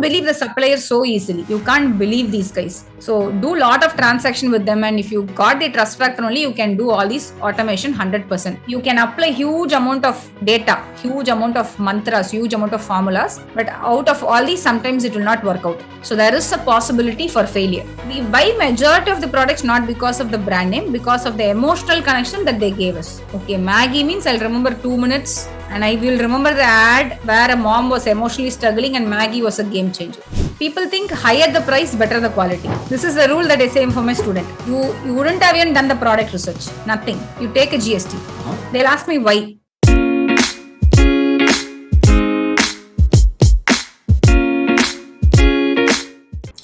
believe the suppliers so easily. You can't believe these guys. So do lot of transaction with them, and if you got the trust factor only, you can do all this automation 100%. You can apply huge amount of data, huge amount of mantras, huge amount of formulas, but out of all these, sometimes it will not work out. So there is a possibility for failure. We buy majority of the products not because of the brand name, because of the emotional connection that they gave us. Okay, Maggie means I'll remember 2 minutes. And I will remember the ad where a mom was emotionally struggling and Maggie was a game changer. People think higher the price, better the quality. This is the rule that I say for my student. You wouldn't have even done the product research. Nothing. You take a GST. They'll ask me why.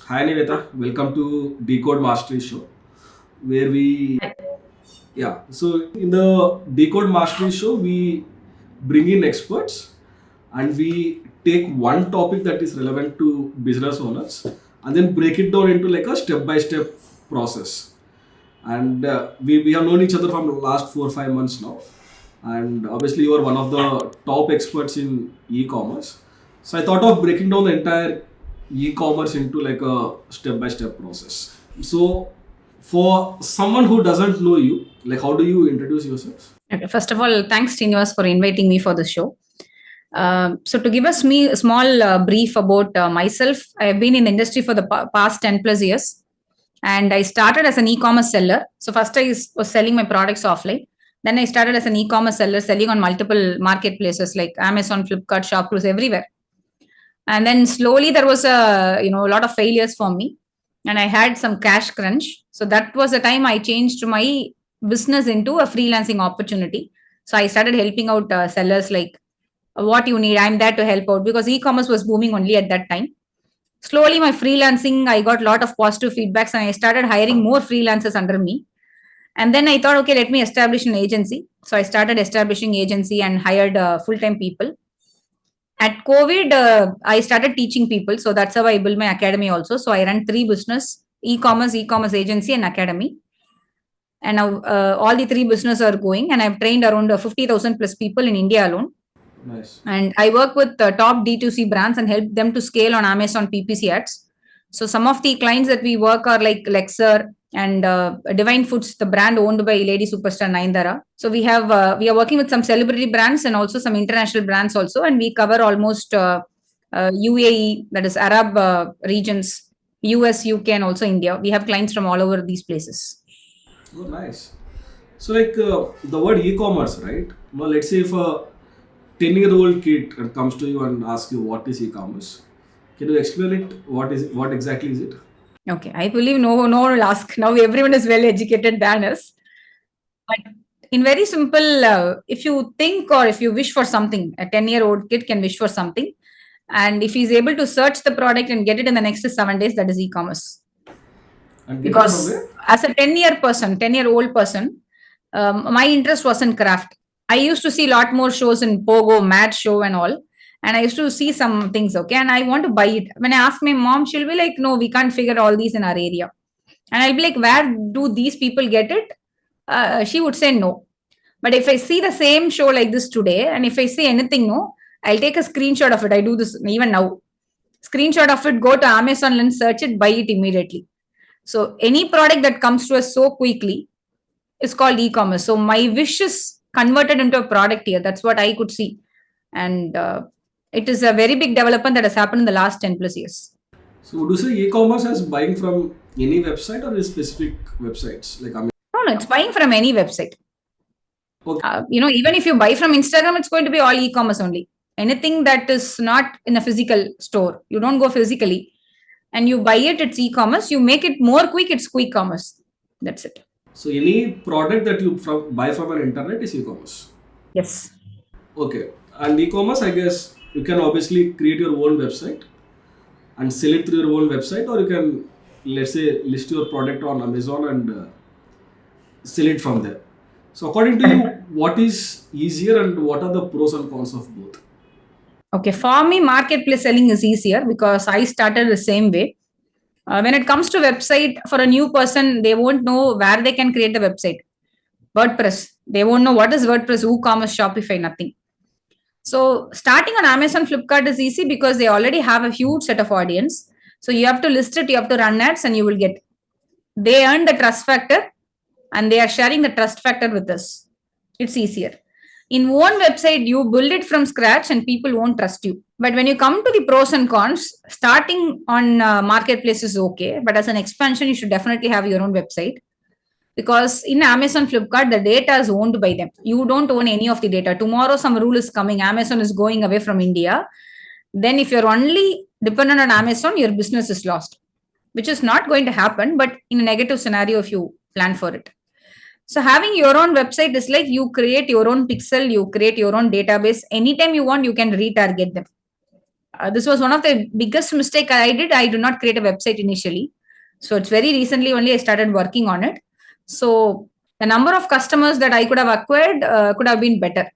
Hi Nivetha, welcome to Decode Mastery Show, where so in the Decode Mastery Show, we bring in experts and we take one topic that is relevant to business owners and then break it down into like a step-by-step process. And we have known each other from the last 4 or 5 months now. And obviously you are one of the top experts in e-commerce. So I thought of breaking down the entire e-commerce into like a step-by-step process. So for someone who doesn't know you, like how do you introduce yourself? Okay, first of all, thanks Srinivas for inviting me for the show. So to give us a small brief about myself, I have been in the industry for the past 10 plus years. And I started as an e-commerce seller. So first I was selling my products offline. Then I started as an e-commerce seller, selling on multiple marketplaces like Amazon, Flipkart, Shopcluse, everywhere. And then slowly there was a lot of failures for me. And I had some cash crunch. So that was the time I changed my business into a freelancing opportunity. So I started helping out sellers like what you need. I'm there to help out because e-commerce was booming only at that time. Slowly my freelancing, I got a lot of positive feedbacks and I started hiring more freelancers under me. And then I thought, okay, let me establish an agency. So I started establishing agency and hired full-time people. At COVID, I started teaching people. So that's how I built my academy also. So I run 3 business, e-commerce agency and academy. And now all the 3 businesses are going and I've trained around 50,000 plus people in India alone. Nice. And I work with top D2C brands and help them to scale on Amazon PPC ads. So some of the clients that we work are like Lexer and Divine Foods, the brand owned by Lady Superstar Naindara. So we are working with some celebrity brands and also some international brands also. And we cover almost UAE, that is Arab regions, US, UK and also India. We have clients from all over these places. Oh, nice. So like the word e-commerce, right? Now let's say if a 10-year-old kid comes to you and asks you what is e-commerce, can you explain it? What exactly is it? Okay, I believe no one will ask. Now everyone is well educated than us. But in very simple, if you think or if you wish for something, a 10-year-old kid can wish for something. And if he's able to search the product and get it in the next 7 days, that is e-commerce. And Because as a 10-year-old person, my interest was in craft. I used to see a lot more shows in Pogo, Mad Show and all. And I used to see some things, okay, and I want to buy it. When I ask my mom, she'll be like, no, we can't figure all these in our area. And I'll be like, where do these people get it? She would say no. But if I see the same show like this today, and if I see anything, no, I'll take a screenshot of it. I do this even now. Screenshot of it, go to Amazon and search it, buy it immediately. So any product that comes to us so quickly is called e-commerce. So my wish is converted into a product here. That's what I could see. And it is a very big development that has happened in the last 10 plus years. So would you say e-commerce as buying from any website or is specific websites? Like No, it's buying from any website. Okay. Even if you buy from Instagram, it's going to be all e-commerce only. Anything that is not in a physical store, you don't go physically and you buy it, it's e-commerce. You make it more quick, it's quick commerce. That's it. So any product that you buy from an internet is e-commerce? Yes. Okay. And e-commerce, I guess you can obviously create your own website and sell it through your own website, or you can, let's say, list your product on Amazon and sell it from there. So according to you, what is easier and what are the pros and cons of both? Okay, for me, marketplace selling is easier because I started the same way. When it comes to website, for a new person, they won't know where they can create a website. WordPress, they won't know what is WordPress, WooCommerce, Shopify, nothing. So starting on Amazon, Flipkart is easy because they already have a huge set of audience. So you have to list it, you have to run ads, and you will get. They earn the trust factor, and they are sharing the trust factor with us. It's easier. In one website, you build it from scratch, and people won't trust you. But when you come to the pros and cons, starting on marketplace is okay, but as an expansion, you should definitely have your own website, because in Amazon, Flipkart, the data is owned by them. You don't own any of the data. Tomorrow some rule is coming, Amazon is going away from India, then if you're only dependent on Amazon, your business is lost, which is not going to happen, but in a negative scenario if you plan for it. So having your own website is like you create your own pixel, you create your own database. Anytime you want, you can retarget them. This was one of the biggest mistake I did. I do not create a website initially. So it's very recently only I started working on it. So the number of customers that I could have acquired could have been better.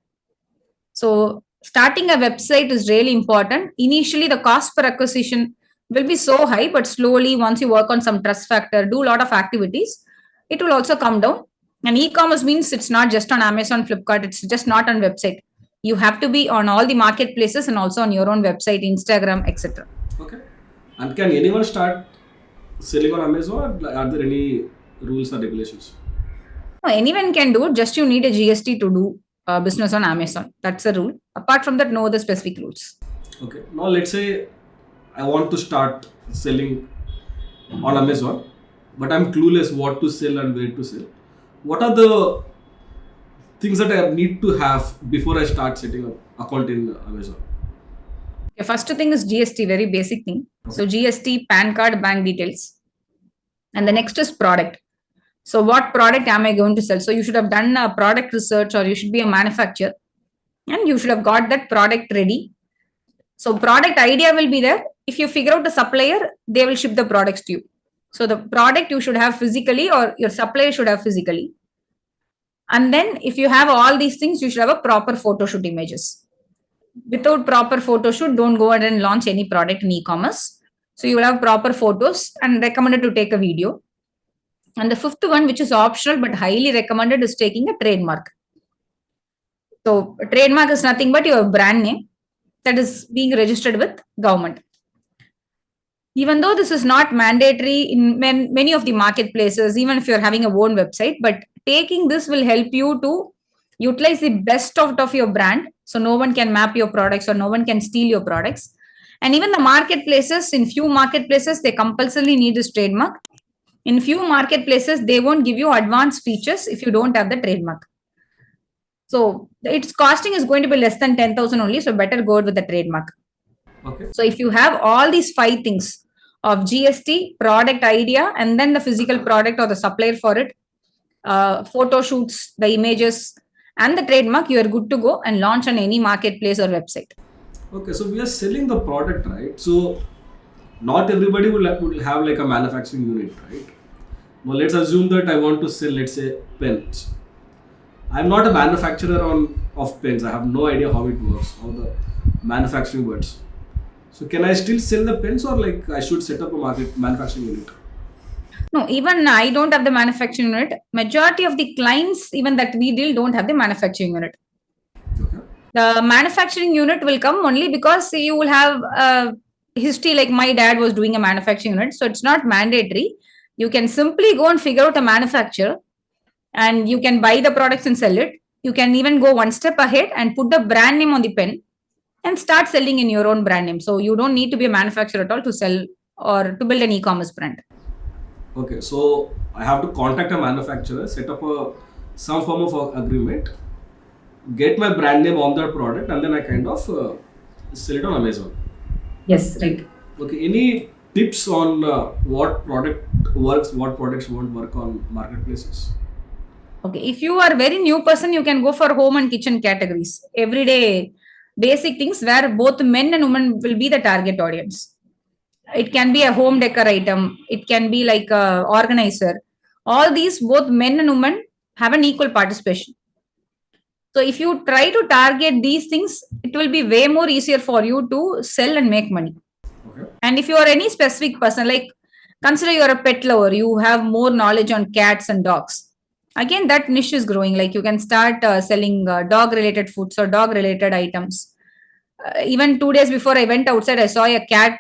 So starting a website is really important. Initially, the cost per acquisition will be so high, but slowly, once you work on some trust factor, do a lot of activities, it will also come down. And e-commerce means it's not just on Amazon, Flipkart, it's just not on website. You have to be on all the marketplaces and also on your own website, Instagram, etc. Okay. And can anyone start selling on Amazon? Are there any rules or regulations? No, anyone can do it, just you need a GST to do business on Amazon. That's a rule. Apart from that, no other specific rules. Okay. Now let's say I want to start selling on Amazon, but I'm clueless what to sell and where to sell. What are the things that I need to have before I start setting up account in Amazon? Okay, first thing is GST, very basic thing. So GST, PAN card, bank details. And the next is product. So what product am I going to sell? So you should have done a product research, or you should be a manufacturer and you should have got that product ready. So product idea will be there. If you figure out the supplier, they will ship the products to you. So the product you should have physically, or your supplier should have physically. And then if you have all these things, you should have a proper photo shoot images. Without proper photo shoot, don't go ahead and launch any product in e-commerce. So you will have proper photos and recommended to take a video. And the fifth one, which is optional but highly recommended, is taking a trademark. So a trademark is nothing but your brand name that is being registered with government. Even though this is not mandatory in many of the marketplaces, even if you're having a own website, but taking this will help you to utilize the best out of your brand. So no one can map your products or no one can steal your products. And even the marketplaces, in few marketplaces, they compulsorily need this trademark. In few marketplaces, they won't give you advanced features if you don't have the trademark. So its costing is going to be less than 10,000 only. So better go with the trademark. Okay. So if you have all these 5 things of GST, product idea, and then the physical product or the supplier for it, photo shoots, the images, and the trademark, you are good to go and launch on any marketplace or website. Okay, so we are selling the product, right? So not everybody will have like a manufacturing unit, right? Well, let's assume that I want to sell, let's say, pens. I'm not a manufacturer of pens. I have no idea how it works, how the manufacturing works. So can I still sell the pens, or like I should set up a manufacturing unit? No, even I don't have the manufacturing unit. Majority of the clients, even that we deal, don't have the manufacturing unit. Okay. The manufacturing unit will come only because you will have a history, like my dad was doing a manufacturing unit. So it's not mandatory. You can simply go and figure out a manufacturer and you can buy the products and sell it. You can even go one step ahead and put the brand name on the pen and start selling in your own brand name. So you don't need to be a manufacturer at all to sell or to build an e-commerce brand. Okay, so I have to contact a manufacturer, set up some form of agreement, get my brand name on that product, and then I kind of sell it on Amazon. Yes, right. Okay, any tips on what product works, what products won't work on marketplaces? Okay, if you are a very new person, you can go for home and kitchen categories. Everyday basic things where both men and women will be the target audience. It can be a home decor item. It can be like a organizer. All these, both men and women have an equal participation. So if you try to target these things, it will be way more easier for you to sell and make money. Okay. And if you are any specific person, like consider you're a pet lover, you have more knowledge on cats and dogs. Again, that niche is growing. Like you can start selling dog related foods or dog related items. Even 2 days before I went outside, I saw a cat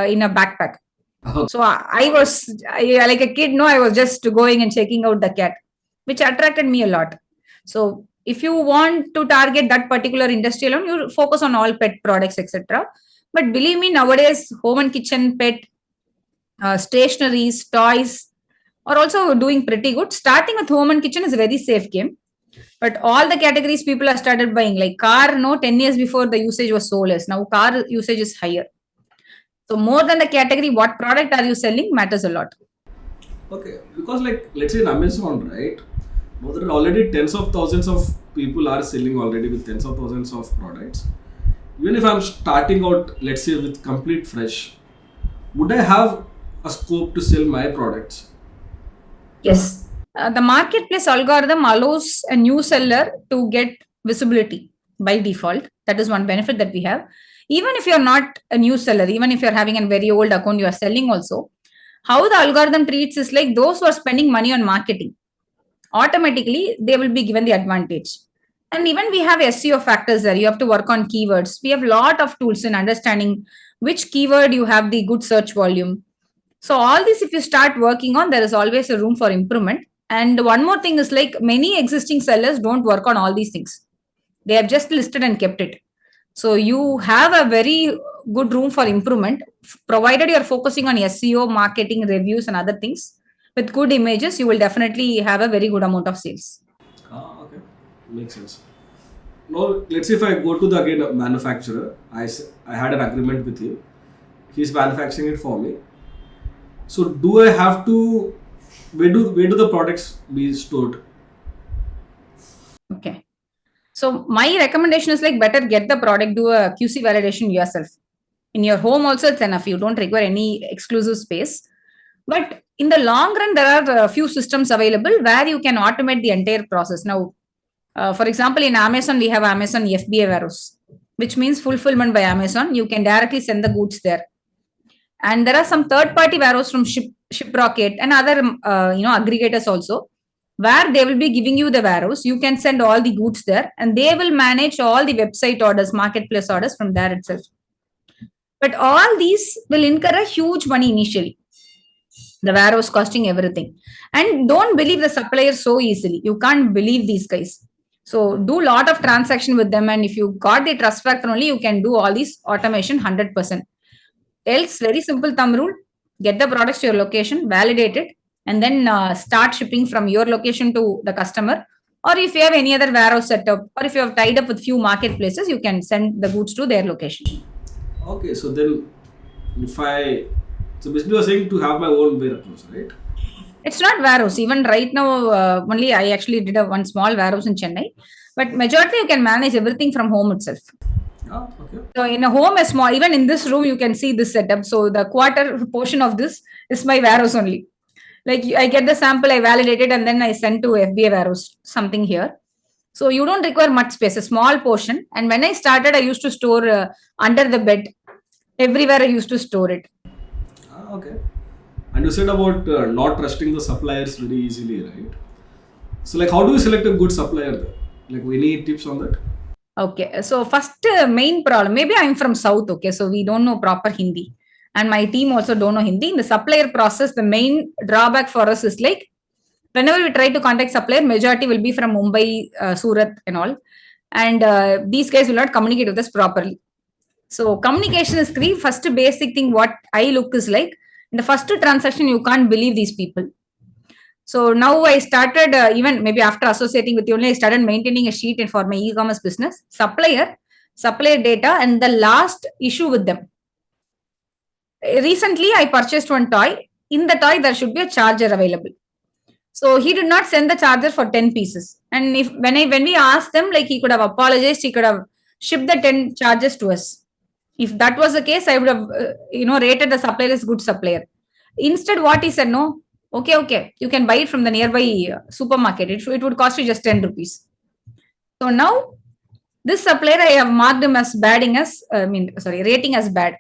in a backpack. So I was like a kid, no, I was just going and checking out the cat, which attracted me a lot. So if you want to target that particular industry alone, you focus on all pet products, etc. But believe me, nowadays, home and kitchen, pet, stationaries, toys are also doing pretty good. Starting with home and kitchen is a very safe game. But all the categories people have started buying, like car, no, 10 years before the usage was so less. Now car usage is higher. So more than the category, what product are you selling matters a lot. Okay, because like let's say in Amazon, right? Now there are already tens of thousands of people are selling already with tens of thousands of products. Even if I'm starting out, let's say with complete fresh, would I have a scope to sell my products? Yes. The marketplace algorithm allows a new seller to get visibility by default. That is one benefit that we have. Even if you're not a new seller, even if you're having a very old account, you are selling also. How the algorithm treats is like those who are spending money on marketing, automatically they will be given the advantage. And even we have SEO factors there. You have to work on keywords. We have a lot of tools in understanding which keyword you have the good search volume. So all this, if you start working on, there is always a room for improvement. And one more thing is like many existing sellers don't work on all these things. They have just listed and kept it. So you have a very good room for improvement, provided you are focusing on SEO, marketing, reviews, and other things. With good images, you will definitely have a very good amount of sales. Okay, makes sense. Now, let's say if I go to the again manufacturer, I had an agreement with him. He's manufacturing it for me. So do I have to where do the products be stored? Okay. So my recommendation is like better get the product, do a QC validation yourself. In your home also it's enough. You don't require any exclusive space. But in the long run, there are a few systems available where you can automate the entire process. Now, for example, in Amazon, we have Amazon FBA warehouse, which means fulfillment by Amazon. You can directly send the goods there. And there are some third-party warehouse from Shiprocket and other aggregators also, where they will be giving you the warehouse. You can send all the goods there, and they will manage all the website orders, marketplace orders from there itself. But all these will incur a huge money initially. The warehouse costing everything. And don't believe the suppliers so easily. You can't believe these guys. So do a lot of transaction with them, and if you got the trust factor only, you can do all this automation 100%. Else, very simple thumb rule: get the products to your location, validate it, and then start shipping from your location to the customer. Or if you have any other warehouse setup, or if you have tied up with few marketplaces, you can send the goods to their location. Okay, so then so basically you're saying to have my own warehouse, right? It's not warehouse. Even right now, only I actually did one small warehouse in Chennai. But majority you can manage everything from home itself. Okay. So in a home, a small, even in this room, you can see this setup. So the quarter portion of this is my warehouse only. Like I get the sample, I validate it, and then I send to FBA warehouse, something here. So you don't require much space, a small portion. And when I started, I used to store under the bed. Everywhere I used to store it. Okay. And you said about not trusting the suppliers very easily, right? So like how do you select a good supplier there? Like any tips on that? Okay, so first main problem, maybe I'm from South, okay, so we don't know proper Hindi. And my team also don't know Hindi. In the supplier process, the main drawback for us is like, whenever we try to contact supplier, majority will be from Mumbai, Surat and all. And these guys will not communicate with us properly. So communication is key. First basic thing what I look is like, in the first transaction, you can't believe these people. So now I started, even maybe after associating with you only, I started maintaining a sheet for my e-commerce business, supplier data, and the last issue with them. Recently, I purchased one toy. In the toy, there should be a charger available. So he did not send the charger for 10 pieces. And when we asked them, like he could have apologized, he could have shipped the 10 chargers to us. If that was the case, I would have, rated the supplier as good supplier. Instead, what he said, no, okay, you can buy it from the nearby supermarket. It would cost you just 10 rupees. So now, this supplier, I have marked him as rating as bad.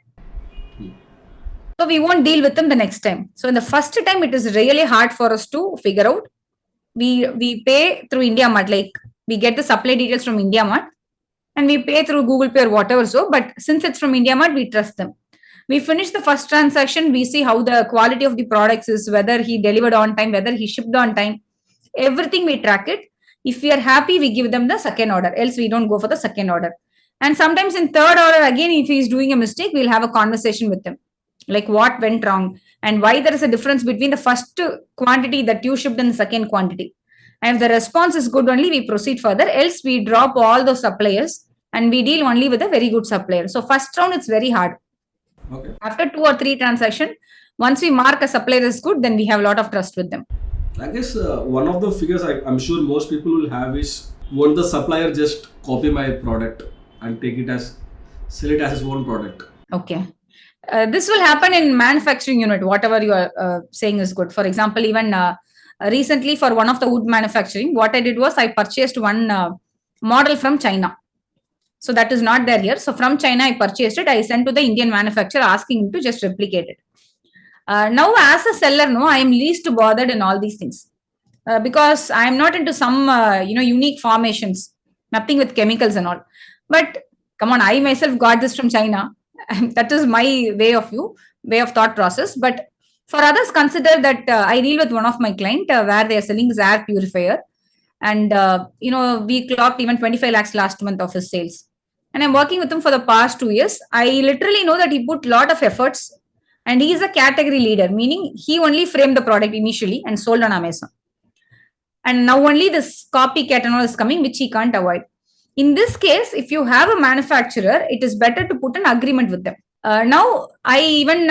So we won't deal with them the next time. So in the first time, it is really hard for us to figure out. We pay through IndiaMart, like we get the supply details from IndiaMart, and we pay through Google Pay or whatever. So, but since it's from India Mart, we trust them. We finish the first transaction, we see how the quality of the products is, whether he delivered on time, whether he shipped on time, everything we track it. If we are happy, we give them the second order, else we don't go for the second order. And sometimes in third order, again, if he's doing a mistake, we'll have a conversation with them, like what went wrong and why there is a difference between the first quantity that you shipped and the second quantity. And if the response is good only, we proceed further, else we drop all those suppliers and we deal only with a very good supplier. So first round, it's very hard. Okay. After 2 or 3 transactions, once we mark a supplier as good, then we have a lot of trust with them. I guess one of the figures I'm sure most people will have is, won't the supplier just copy my product and sell it as his own product? Okay. This will happen in manufacturing unit, whatever you are saying is good. For example, even recently for one of the wood manufacturing, what I did was I purchased one model from China. So that is not there here. So from China, I purchased it. I sent to the Indian manufacturer asking him to just replicate it. Now, as a seller, no, I am least bothered in all these things because I am not into some unique formations, nothing with chemicals and all. But come on, I myself got this from China. That is my way of thought process. But for others, consider that I deal with one of my client where they are selling this air purifier, and we clocked even 25 lakhs last month of his sales. And I'm working with him for the past 2 years. I literally know that he put a lot of efforts, and he is a category leader, meaning he only framed the product initially and sold on Amazon. And now only this copycat and all is coming, which he can't avoid. In this case, if you have a manufacturer, it is better to put an agreement with them. Now, I even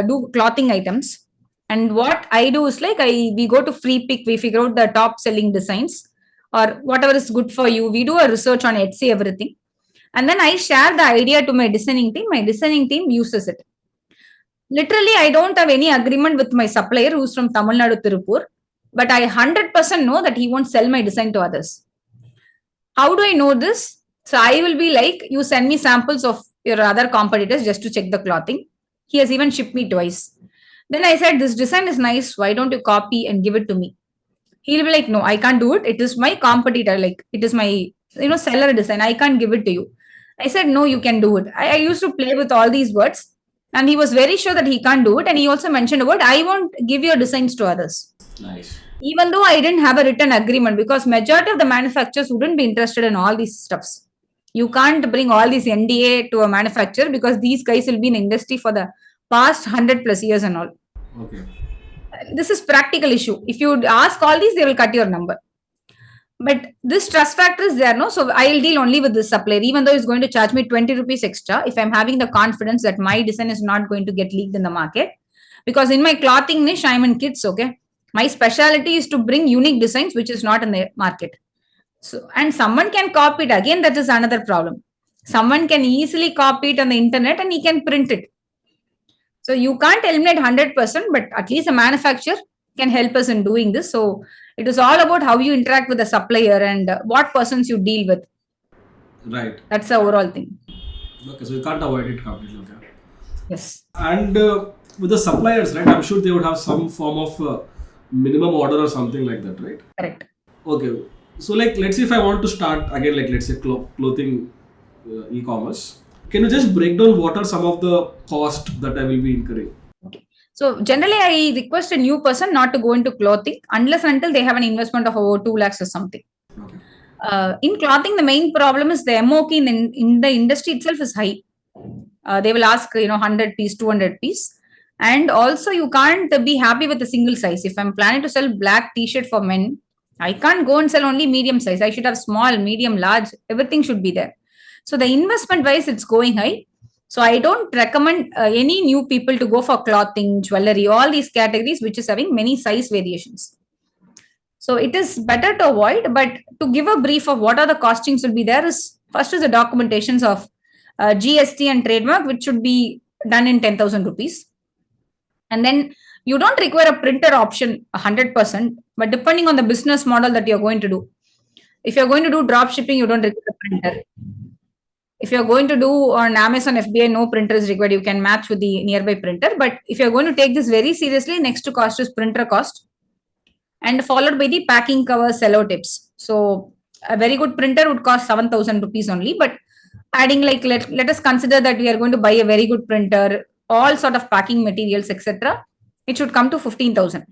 do clothing items. And what I do is like we go to free pick, we figure out the top selling designs or whatever is good for you. We do a research on Etsy, everything. And then I share the idea to my designing team. My designing team uses it. Literally, I don't have any agreement with my supplier who's from Tamil Nadu, Tirupur, but I 100% know that he won't sell my design to others. How do I know this? So I will be like, you send me samples of your other competitors just to check the clothing. He has even shipped me twice. Then I said, this design is nice. Why don't you copy and give it to me? He'll be like, no, I can't do it. It is my competitor. Like, it is my, seller design. I can't give it to you. I said, no, you can do it. I used to play with all these words. And he was very sure that he can't do it. And he also mentioned about, I won't give your designs to others. Nice. Even though I didn't have a written agreement, because majority of the manufacturers wouldn't be interested in all these stuffs. You can't bring all these NDA to a manufacturer because these guys will be in the industry for the past 100 plus years and all. Okay. This is practical issue. If you ask all these, they will cut your number. But this trust factor is there, no? So I'll deal only with this supplier, even though he's going to charge me 20 rupees extra. If I'm having the confidence that my design is not going to get leaked in the market, because in my clothing niche, I'm in kids, okay? My specialty is to bring unique designs, which is not in the market. So, and someone can copy it. Again, that is another problem. Someone can easily copy it on the internet and he can print it. So you can't eliminate 100%, but at least a manufacturer can help us in doing this. So it is all about how you interact with the supplier and what persons you deal with. Right. That's the overall thing. Okay, so you can't avoid it completely. Okay. Yes. And with the suppliers, right? I'm sure they would have some form of minimum order or something like that, right? Correct. Okay. So like, let's say if I want to start again, like let's say clothing e-commerce, can you just break down what are some of the costs that I will be incurring? Okay. So generally, I request a new person not to go into clothing unless until they have an investment of over 2 lakhs or something. Okay. In clothing, the main problem is the MOQ in the industry itself is high. They will ask 100 piece, 200 piece. And also you can't be happy with a single size. If I'm planning to sell black t-shirt for men, I can't go and sell only medium size. I should have small, medium, large, everything should be there. So the investment wise, it's going high. So I don't recommend any new people to go for clothing, jewelry, all these categories, which is having many size variations. So it is better to avoid, but to give a brief of what are the costings will be there is, first is the documentations of GST and trademark, which should be done in 10,000 rupees. And then you don't require a printer option 100%, but depending on the business model that you're going to do. If you're going to do drop shipping, you don't require a printer. If you're going to do on Amazon FBA, no printer is required. You can match with the nearby printer. But if you're going to take this very seriously, next to cost is printer cost, and followed by the packing cover, cello tips. So a very good printer would cost 7,000 rupees only, but adding like let us consider that we are going to buy a very good printer, all sort of packing materials, etc. It should come to 15,000.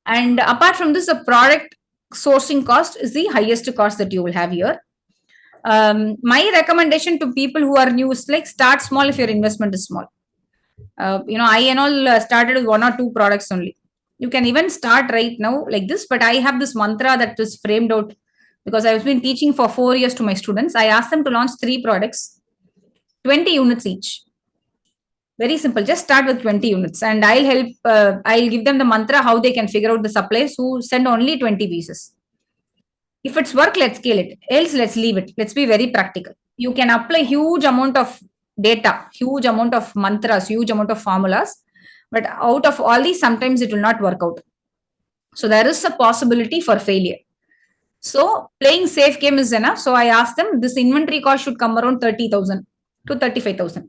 And apart from this, the product sourcing cost is the highest cost that you will have here. My recommendation to people who are new is like start small if your investment is small. I and all started with 1 or 2 products only. You can even start right now like this, but I have this mantra that is framed out because I've been teaching for 4 years to my students. I asked them to launch 3 products, 20 units each. Very simple. Just start with 20 units and I'll give them the mantra how they can figure out the suppliers who send only 20 pieces. If it's work, let's scale it. Else, let's leave it. Let's be very practical. You can apply huge amount of data, huge amount of mantras, huge amount of formulas. But out of all these, sometimes it will not work out. So there is a possibility for failure. So playing safe game is enough. So I asked them, this inventory cost should come around 30,000 to 35,000.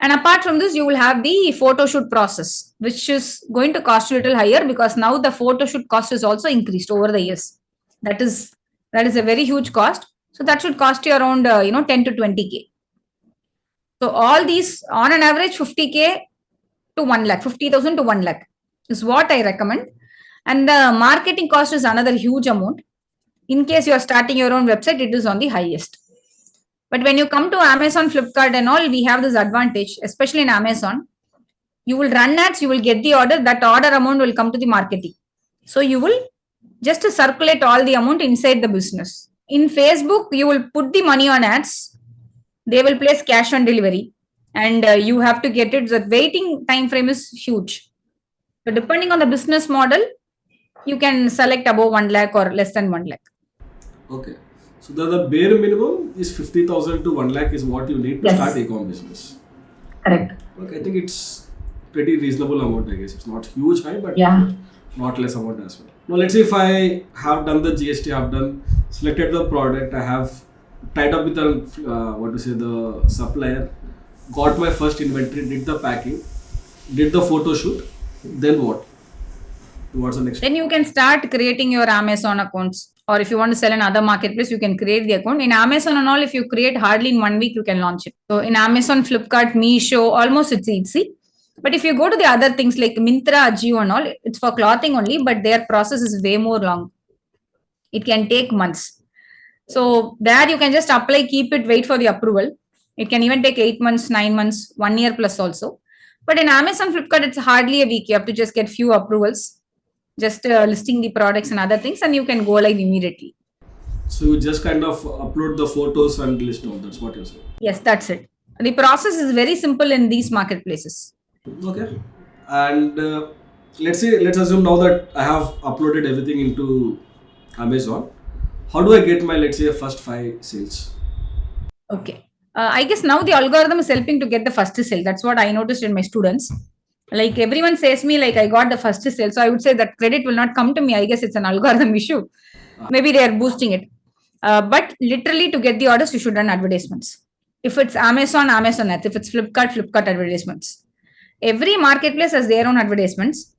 And apart from this, you will have the photo shoot process, which is going to cost you a little higher because now the photo shoot cost is also increased over the years. That is a very huge cost. So that should cost you around 10 to 20K. So all these on an average 50K to 1 lakh, 50,000 to 1 lakh is what I recommend. And the marketing cost is another huge amount. In case you are starting your own website, it is on the highest. But when you come to Amazon, Flipkart and all, we have this advantage, especially in Amazon. You will run ads, you will get the order, that order amount will come to the marketing. So you will just circulate all the amount inside the business. In Facebook, you will put the money on ads. They will place cash on delivery and you have to get it. The waiting time frame is huge. So depending on the business model, you can select above 1 lakh or less than 1 lakh. Okay. So the bare minimum is 50,000 to 1 lakh is what you need to start Ecom business. Correct. Okay, I think it's pretty reasonable amount, I guess. It's not huge high, but not less amount as well. Now let's say if I have done the GST, I have selected the product, I have tied up with the supplier, got my first inventory, did the packing, did the photo shoot, then what? What's the next? Then you can start creating your Amazon accounts. Or if you want to sell in other marketplace, you can create the account. In Amazon and all, if you create hardly in 1 week, you can launch it. So in Amazon, Flipkart, Meesho, almost it's easy. But if you go to the other things like Myntra, Ajio and all, it's for clothing only, but their process is way more long. It can take months. So there you can just apply, keep it, wait for the approval. It can even take 8 months, 9 months, 1 year plus also. But in Amazon, Flipkart, it's hardly a week. You have to just get few approvals, just listing the products and other things, and you can go live immediately. So you just kind of upload the photos and list all. That's what you're saying. Yes, that's it. The process is very simple in these marketplaces. Okay. And let's assume now that I have uploaded everything into Amazon. How do I get my, let's say, first 5 sales? Okay. I guess now the algorithm is helping to get the first sale. That's what I noticed in my students. Like everyone says me, like I got the first sale. So I would say that credit will not come to me. I guess it's an algorithm issue. Maybe they are boosting it. But literally to get the orders, you should run advertisements. If it's Amazon, Amazon ads. If it's Flipkart, Flipkart advertisements. Every marketplace has their own advertisements.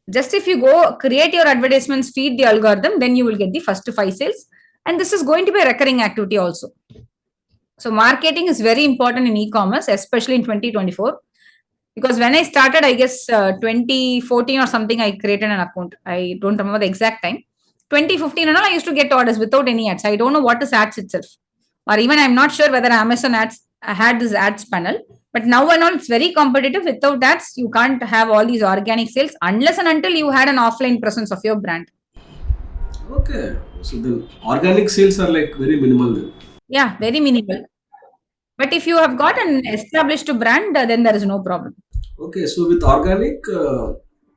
Just if you go create your advertisements, feed the algorithm, then you will get the first 5 sales. And this is going to be a recurring activity also. So marketing is very important in e-commerce, especially in 2024. Because when I started, I guess 2014 or something, I created an account. I don't remember the exact time. 2015 and all, I used to get orders without any ads. I don't know what is ads itself. Or even I'm not sure whether Amazon ads had this ads panel. But now and all, it's very competitive. Without ads, you can't have all these organic sales unless and until you had an offline presence of your brand. Okay. So the organic sales are like very minimal then. Yeah, very minimal. But if you have got an established brand, then there is no problem. Okay, so with organic,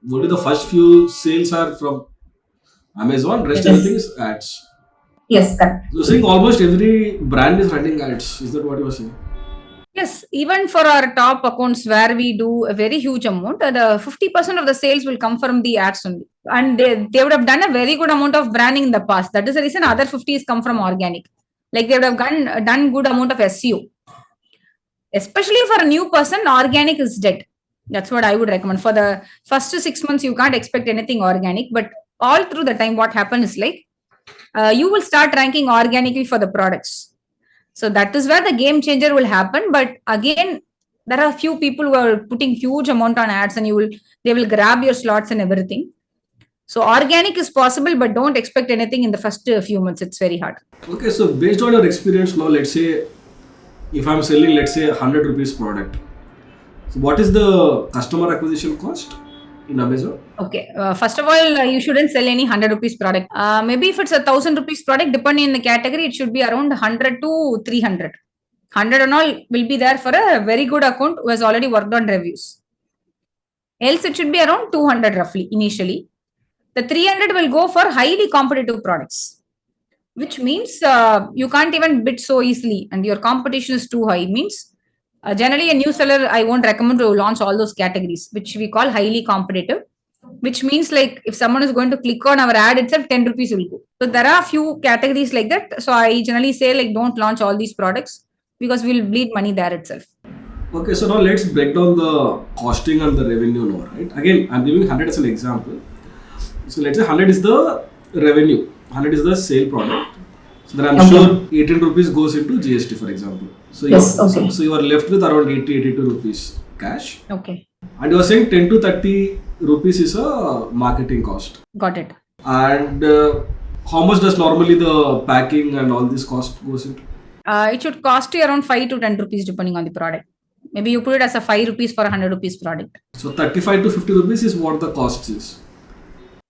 what are the first few sales are from Amazon, rest everything is ads. Yes, correct. So saying almost every brand is running ads. Is that what you were saying? Yes, even for our top accounts where we do a very huge amount, the 50% of the sales will come from the ads only. And they would have done a very good amount of branding in the past. That is the reason other 50s come from organic. Like they would have done good amount of SEO. Especially for a new person, organic is dead. That's what I would recommend. For the first 6 months, you can't expect anything organic. But all through the time, what happens is like, you will start ranking organically for the products. So that is where the game changer will happen. But again, there are a few people who are putting huge amount on ads and they will grab your slots and everything. So organic is possible, but don't expect anything in the first few months. It's very hard. Okay, so based on your experience now, let's say if I'm selling, let's say 100 rupees product, so what is the customer acquisition cost in Amazon? Okay. First of all, you shouldn't sell any 100 rupees product. Maybe if it's a 1000 rupees product, depending on the category, it should be around 100 to 300. 100 and all will be there for a very good account who has already worked on reviews. Else it should be around 200 roughly initially. The 300 will go for highly competitive products, which means you can't even bid so easily and your competition is too high. Means generally a new seller, I won't recommend to launch all those categories, which we call highly competitive, which means like if someone is going to click on our ad itself, 10 rupees will go. So there are a few categories like that. So I generally say like don't launch all these products because we'll bleed money there itself. Okay, so now let's break down the costing and the revenue now, right? Again, I'm giving 100 as an example. So let's say 100 is the revenue, 100 is the sale product. So then I'm sure 18 rupees goes into GST, for example. So so you are left with around 82 rupees cash. Okay. And you are saying 10 to 30 rupees is a marketing cost. Got it. And how much does normally the packing and all this cost goes into? It should cost you around 5 to 10 rupees depending on the product. Maybe you put it as a 5 rupees for a 100 rupees product. So 35 to 50 rupees is what the cost is.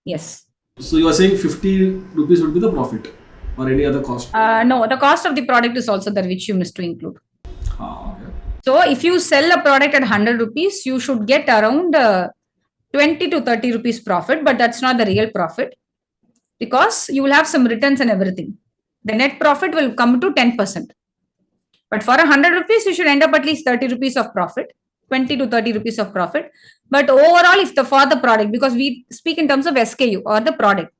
Yes. So you are saying 50 rupees would be the profit or any other cost? No, the cost of the product is also there, which you missed to include. Okay. So if you sell a product at 100 rupees, you should get around 20 to 30 rupees profit, but that's not the real profit because you will have some returns and everything. The net profit will come to 10%. But for 100 rupees, you should end up at least 30 rupees of profit, 20 to 30 rupees of profit. But overall, if for the product, because we speak in terms of SKU or the product.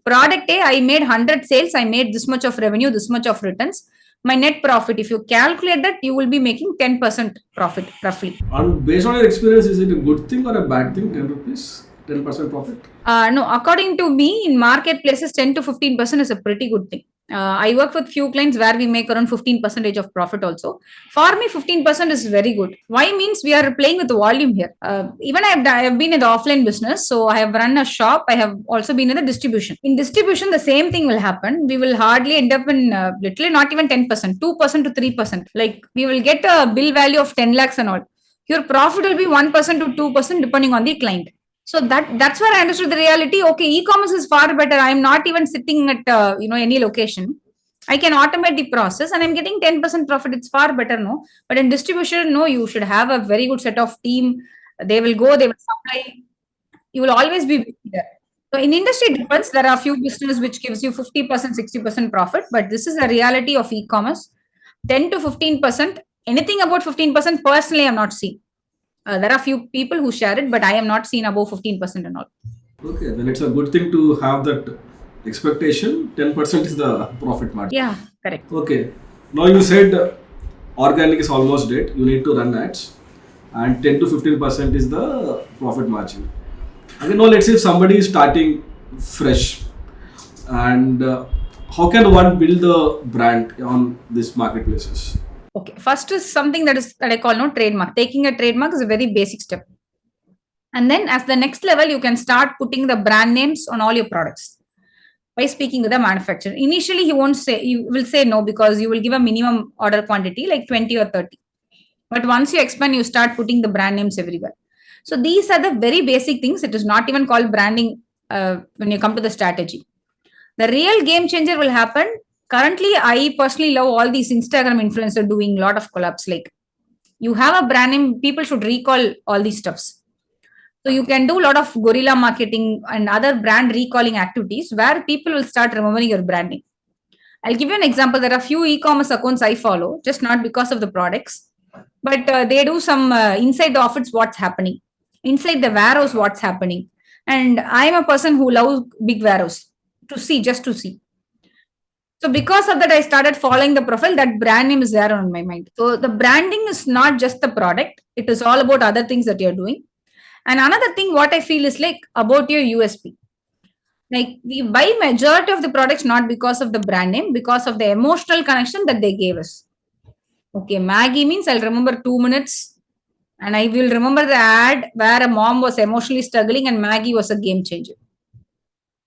Product A, I made 100 sales, I made this much of revenue, this much of returns. My net profit, if you calculate that, you will be making 10% profit roughly. And based on your experience, is it a good thing or a bad thing, 10 rupees, 10% profit? No, according to me, in marketplaces, 10 to 15% is a pretty good thing. I work with few clients where we make around 15% of profit also. For me, 15% is very good. Why means we are playing with the volume here. Even I have been in the offline business. So I have run a shop. I have also been in the distribution. In distribution, the same thing will happen. We will hardly end up in literally not even 10%, 2% to 3%. Like we will get a bill value of 10 lakhs and all. Your profit will be 1% to 2% depending on the client. So that's where I understood the reality. Okay, e-commerce is far better. I'm not even sitting at any location. I can automate the process and I'm getting 10% profit. It's far better, no? But in distribution, no, you should have a very good set of team. They will go, they will supply. You will always be there. So in industry, it depends. There are a few businesses which gives you 50%, 60% profit. But this is a reality of e-commerce. 10 to 15%. Anything about 15%, personally, I'm not seeing. There are few people who share it, but I am not seen above 15% and all. Okay, then it's a good thing to have that expectation. 10% is the profit margin. Yeah, correct. Okay, now you said organic is almost dead. You need to run ads, and 10 to 15% is the profit margin. Okay, now let's say if somebody is starting fresh, and how can one build the brand on these marketplaces? Okay, first is something that I call trademark. Taking a trademark is a very basic step. And then as the next level, you can start putting the brand names on all your products by speaking with the manufacturer. Initially, he will say no because you will give a minimum order quantity like 20 or 30. But once you expand, you start putting the brand names everywhere. So these are the very basic things. It is not even called branding when you come to the strategy. The real game changer will happen. Currently, I personally love all these Instagram influencers doing a lot of collabs. Like you have a brand name, people should recall all these stuffs. So you can do a lot of guerrilla marketing and other brand recalling activities where people will start remembering your brand name. I'll give you an example. There are a few e-commerce accounts I follow, just not because of the products, but they do some inside the office, what's happening, inside the warehouse, what's happening. And I'm a person who loves big warehouse just to see. So because of that, I started following the profile. That brand name is there on my mind. So the branding is not just the product. It is all about other things that you're doing. And another thing, what I feel is like about your USP. Like we buy majority of the products not because of the brand name, because of the emotional connection that they gave us. Okay, Maggie means I'll remember 2 minutes, and I will remember the ad where a mom was emotionally struggling and Maggie was a game changer.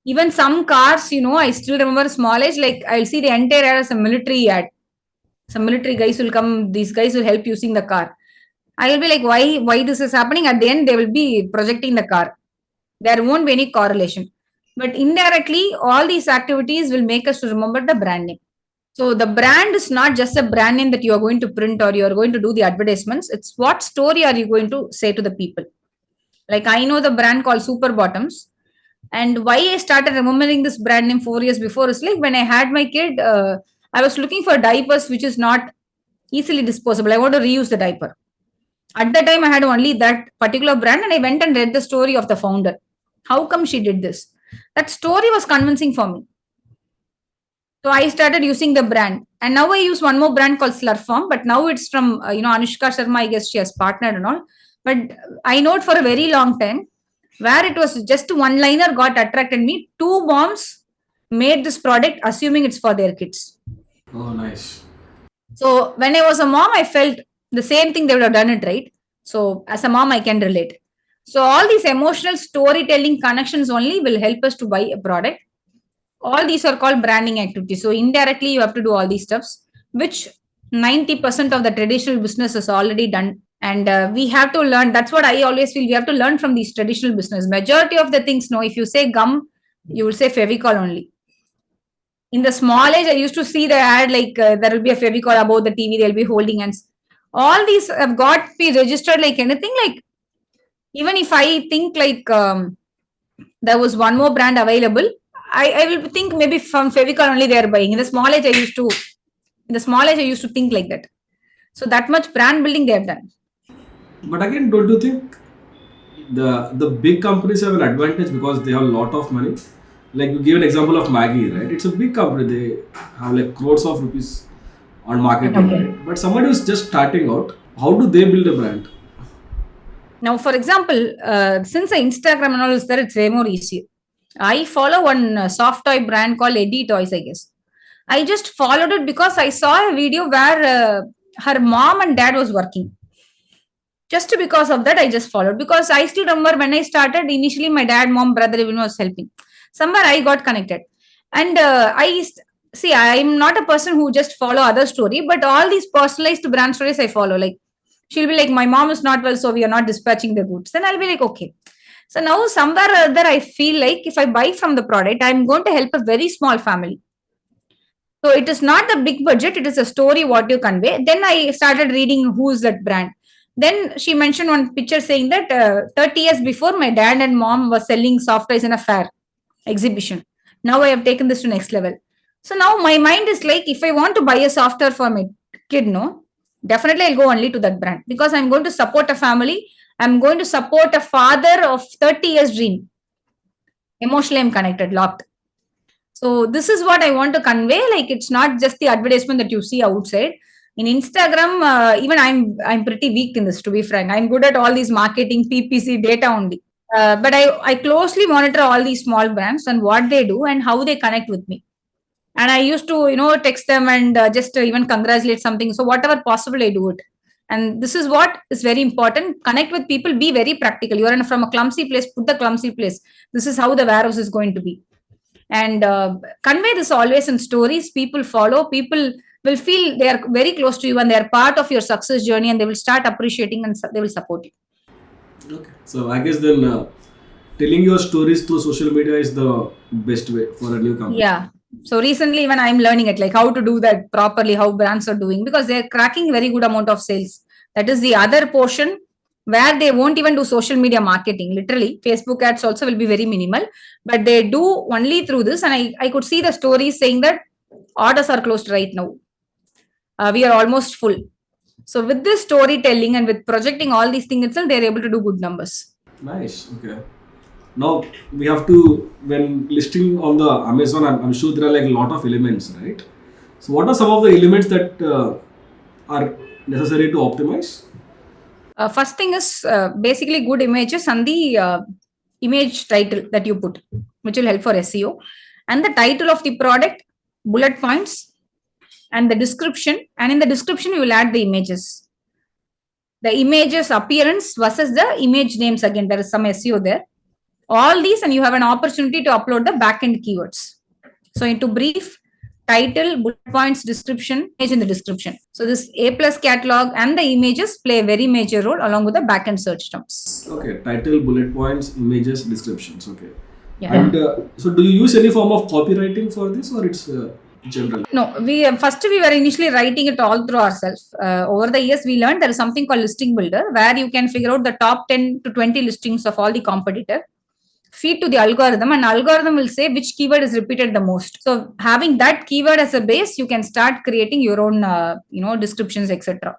Even some cars, I still remember small age, like I'll see the entire ad as a military ad. Some military guys will come, these guys will help using the car. I will be like, why this is happening? At the end, they will be projecting the car. There won't be any correlation. But indirectly, all these activities will make us to remember the brand name. So the brand is not just a brand name that you are going to print or you are going to do the advertisements. It's what story are you going to say to the people. Like I know the brand called Super Bottoms. And why I started remembering this brand name 4 years before is like when I had my kid, I was looking for diapers which is not easily disposable. I want to reuse the diaper. At that time, I had only that particular brand, and I went and read the story of the founder. How come she did this? That story was convincing for me. So I started using the brand, and now I use one more brand called Slurp Farm. But now it's from Anushka Sharma. I guess she has partnered and all. But I know it for a very long time, where it was just one liner got attracted me. Two moms made this product, assuming it's for their kids. Oh, nice. So when I was a mom, I felt the same thing they would have done it right. So as a mom, I can relate. So all these emotional storytelling connections only will help us to buy a product. All these are called branding activities. So indirectly, you have to do all these stuffs, which 90% of the traditional business is already done. And we have to learn. That's what I always feel. We have to learn from these traditional business. Majority of the things, no, if you say gum, you will say Fevicol only. In the small age, I used to see the ad like there will be a Fevicol above the TV, they'll be holding hands. All these have got to be registered like anything. Like even if I think like there was one more brand available, I will think maybe from Fevicol only they are buying. In the small age, I used to think like that. So that much brand building they have done. But again, don't you think the big companies have an advantage because they have a lot of money? Like you give an example of Maggie, right? It's a big company. They have like crores of rupees on marketing, Okay. right? But somebody who's just starting out, how do they build a brand? Now, for example, since the Instagram and all is there, it's way more easier. I follow one soft toy brand called Eddie Toys, I guess. I just followed it because I saw a video where her mom and dad was working. Just because of that, I just followed because I still remember when I started. Initially, my dad, mom, brother even was helping. Somewhere I got connected, and see. I'm not a person who just follow other story, but all these personalized brand stories I follow. Like she'll be like, my mom is not well, so we are not dispatching the goods. Then I'll be like, okay. So now somewhere or other, I feel like if I buy from the product, I'm going to help a very small family. So it is not the big budget, it is a story what you convey. Then I started reading who's that brand. Then she mentioned one picture saying that 30 years before, my dad and mom was selling soft toys in a fair exhibition. Now I have taken this to next level. So now my mind is like, if I want to buy a software for my kid, no, definitely I'll go only to that brand because I'm going to support a family. I'm going to support a father of 30 years dream. Emotionally, I'm connected, locked. So this is what I want to convey. Like it's not just the advertisement that you see outside. In Instagram, even I'm pretty weak in this. To be frank, I'm good at all these marketing PPC data only. But I closely monitor all these small brands and what they do and how they connect with me. And I used to text them and just even congratulate something. So whatever possible, I do it. And this is what is very important. Connect with people. Be very practical. You are from a clumsy place. Put the clumsy place. This is how the warehouse is going to be. And convey this always in stories. People follow. People will feel they are very close to you and they are part of your success journey, and they will start appreciating and they will support you. Okay. So I guess then telling your stories through social media is the best way for a new company. Yeah. So recently, when I'm learning it, like how to do that properly, how brands are doing, because they're cracking very good amount of sales. That is the other portion where they won't even do social media marketing. Literally, Facebook ads also will be very minimal, but they do only through this. And I could see the stories saying that orders are closed right now. We are almost full. So with this storytelling and with projecting all these things itself, they're able to do good numbers. Nice. Okay. Now we have to, when listing on the Amazon, I'm sure there are like a lot of elements, right? So what are some of the elements that are necessary to optimize? First thing is basically good images and the image title that you put, which will help for SEO, and the title of the product, bullet points, and the description. And in the description, you will add the images. The images appearance versus the image names. Again, there is some SEO there. All these, and you have an opportunity to upload the backend keywords. So into brief, title, bullet points, description, image in the description. So this A+ catalog and the images play a very major role along with the backend search terms. Okay, title, bullet points, images, descriptions. Okay. Yeah. And so do you use any form of copywriting for this, or it's general? No, we were initially writing it all through ourselves. Over the years, we learned there is something called listing builder, where you can figure out the top 10 to 20 listings of all the competitor, feed to the algorithm, and algorithm will say which keyword is repeated the most. So having that keyword as a base, you can start creating your own descriptions, etc.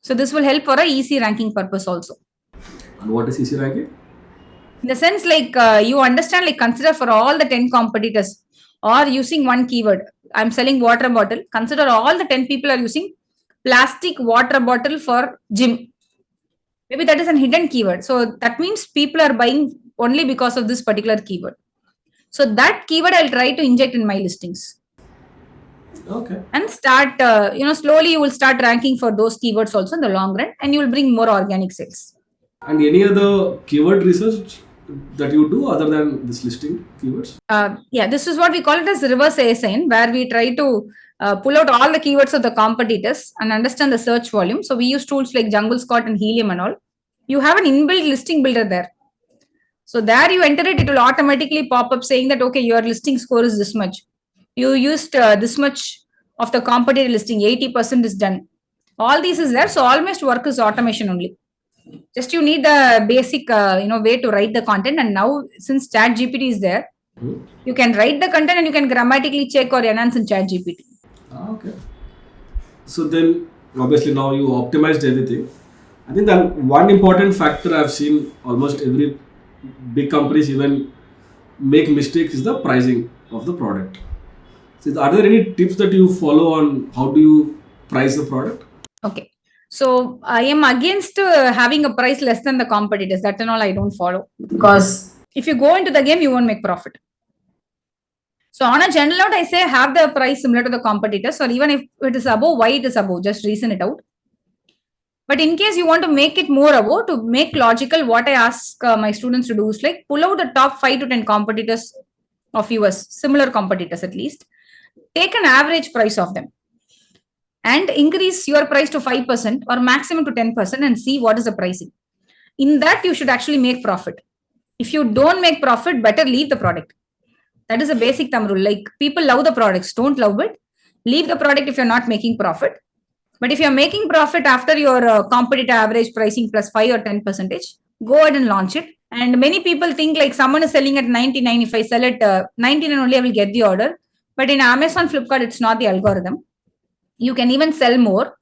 So this will help for a easy ranking purpose also. And what is easy ranking? In the sense, like you understand, like consider for all the 10 competitors or using one keyword. I'm selling water bottle. Consider all the 10 people are using plastic water bottle for gym. Maybe that is a hidden keyword. So that means people are buying only because of this particular keyword. So that keyword I'll try to inject in my listings. Okay. And start, slowly you will start ranking for those keywords also in the long run, and you will bring more organic sales. And any other keyword research that you do other than this listing keywords? This is what we call it as reverse ASN, where we try to pull out all the keywords of the competitors and understand the search volume. So we use tools like Jungle Scott and Helium and all. You have an inbuilt listing builder there. So there you enter it, it will automatically pop up saying that, okay, your listing score is this much. You used this much of the competitor listing, 80% is done. All these is there. So almost work is automation only. Just you need the basic, way to write the content. And now since ChatGPT is there, you can write the content and you can grammatically check or enhance in ChatGPT. Okay. So then obviously now you optimized everything. I think that one important factor I've seen almost every big companies even make mistakes is the pricing of the product. So are there any tips that you follow on how do you price the product? Okay. So I am against having a price less than the competitors. That and all I don't follow. Because if you go into the game, you won't make profit. So on a general note, I say have the price similar to the competitors, or even if it is above, why it is above, just reason it out. But in case you want to make it more above, to make logical, what I ask my students to do is like pull out the top 5 to 10 competitors of yours, similar competitors at least. Take an average price of them and increase your price to 5% or maximum to 10% and see what is the pricing. In that, you should actually make profit. If you don't make profit, better leave the product. That is a basic thumb rule. Like people love the products, don't love it. Leave the product if you're not making profit. But if you're making profit after your competitor average pricing plus 5 or 10%, go ahead and launch it. And many people think like someone is selling at 99. If I sell at 99 only, I will get the order. But in Amazon, Flipkart, it's not the algorithm. You can even sell more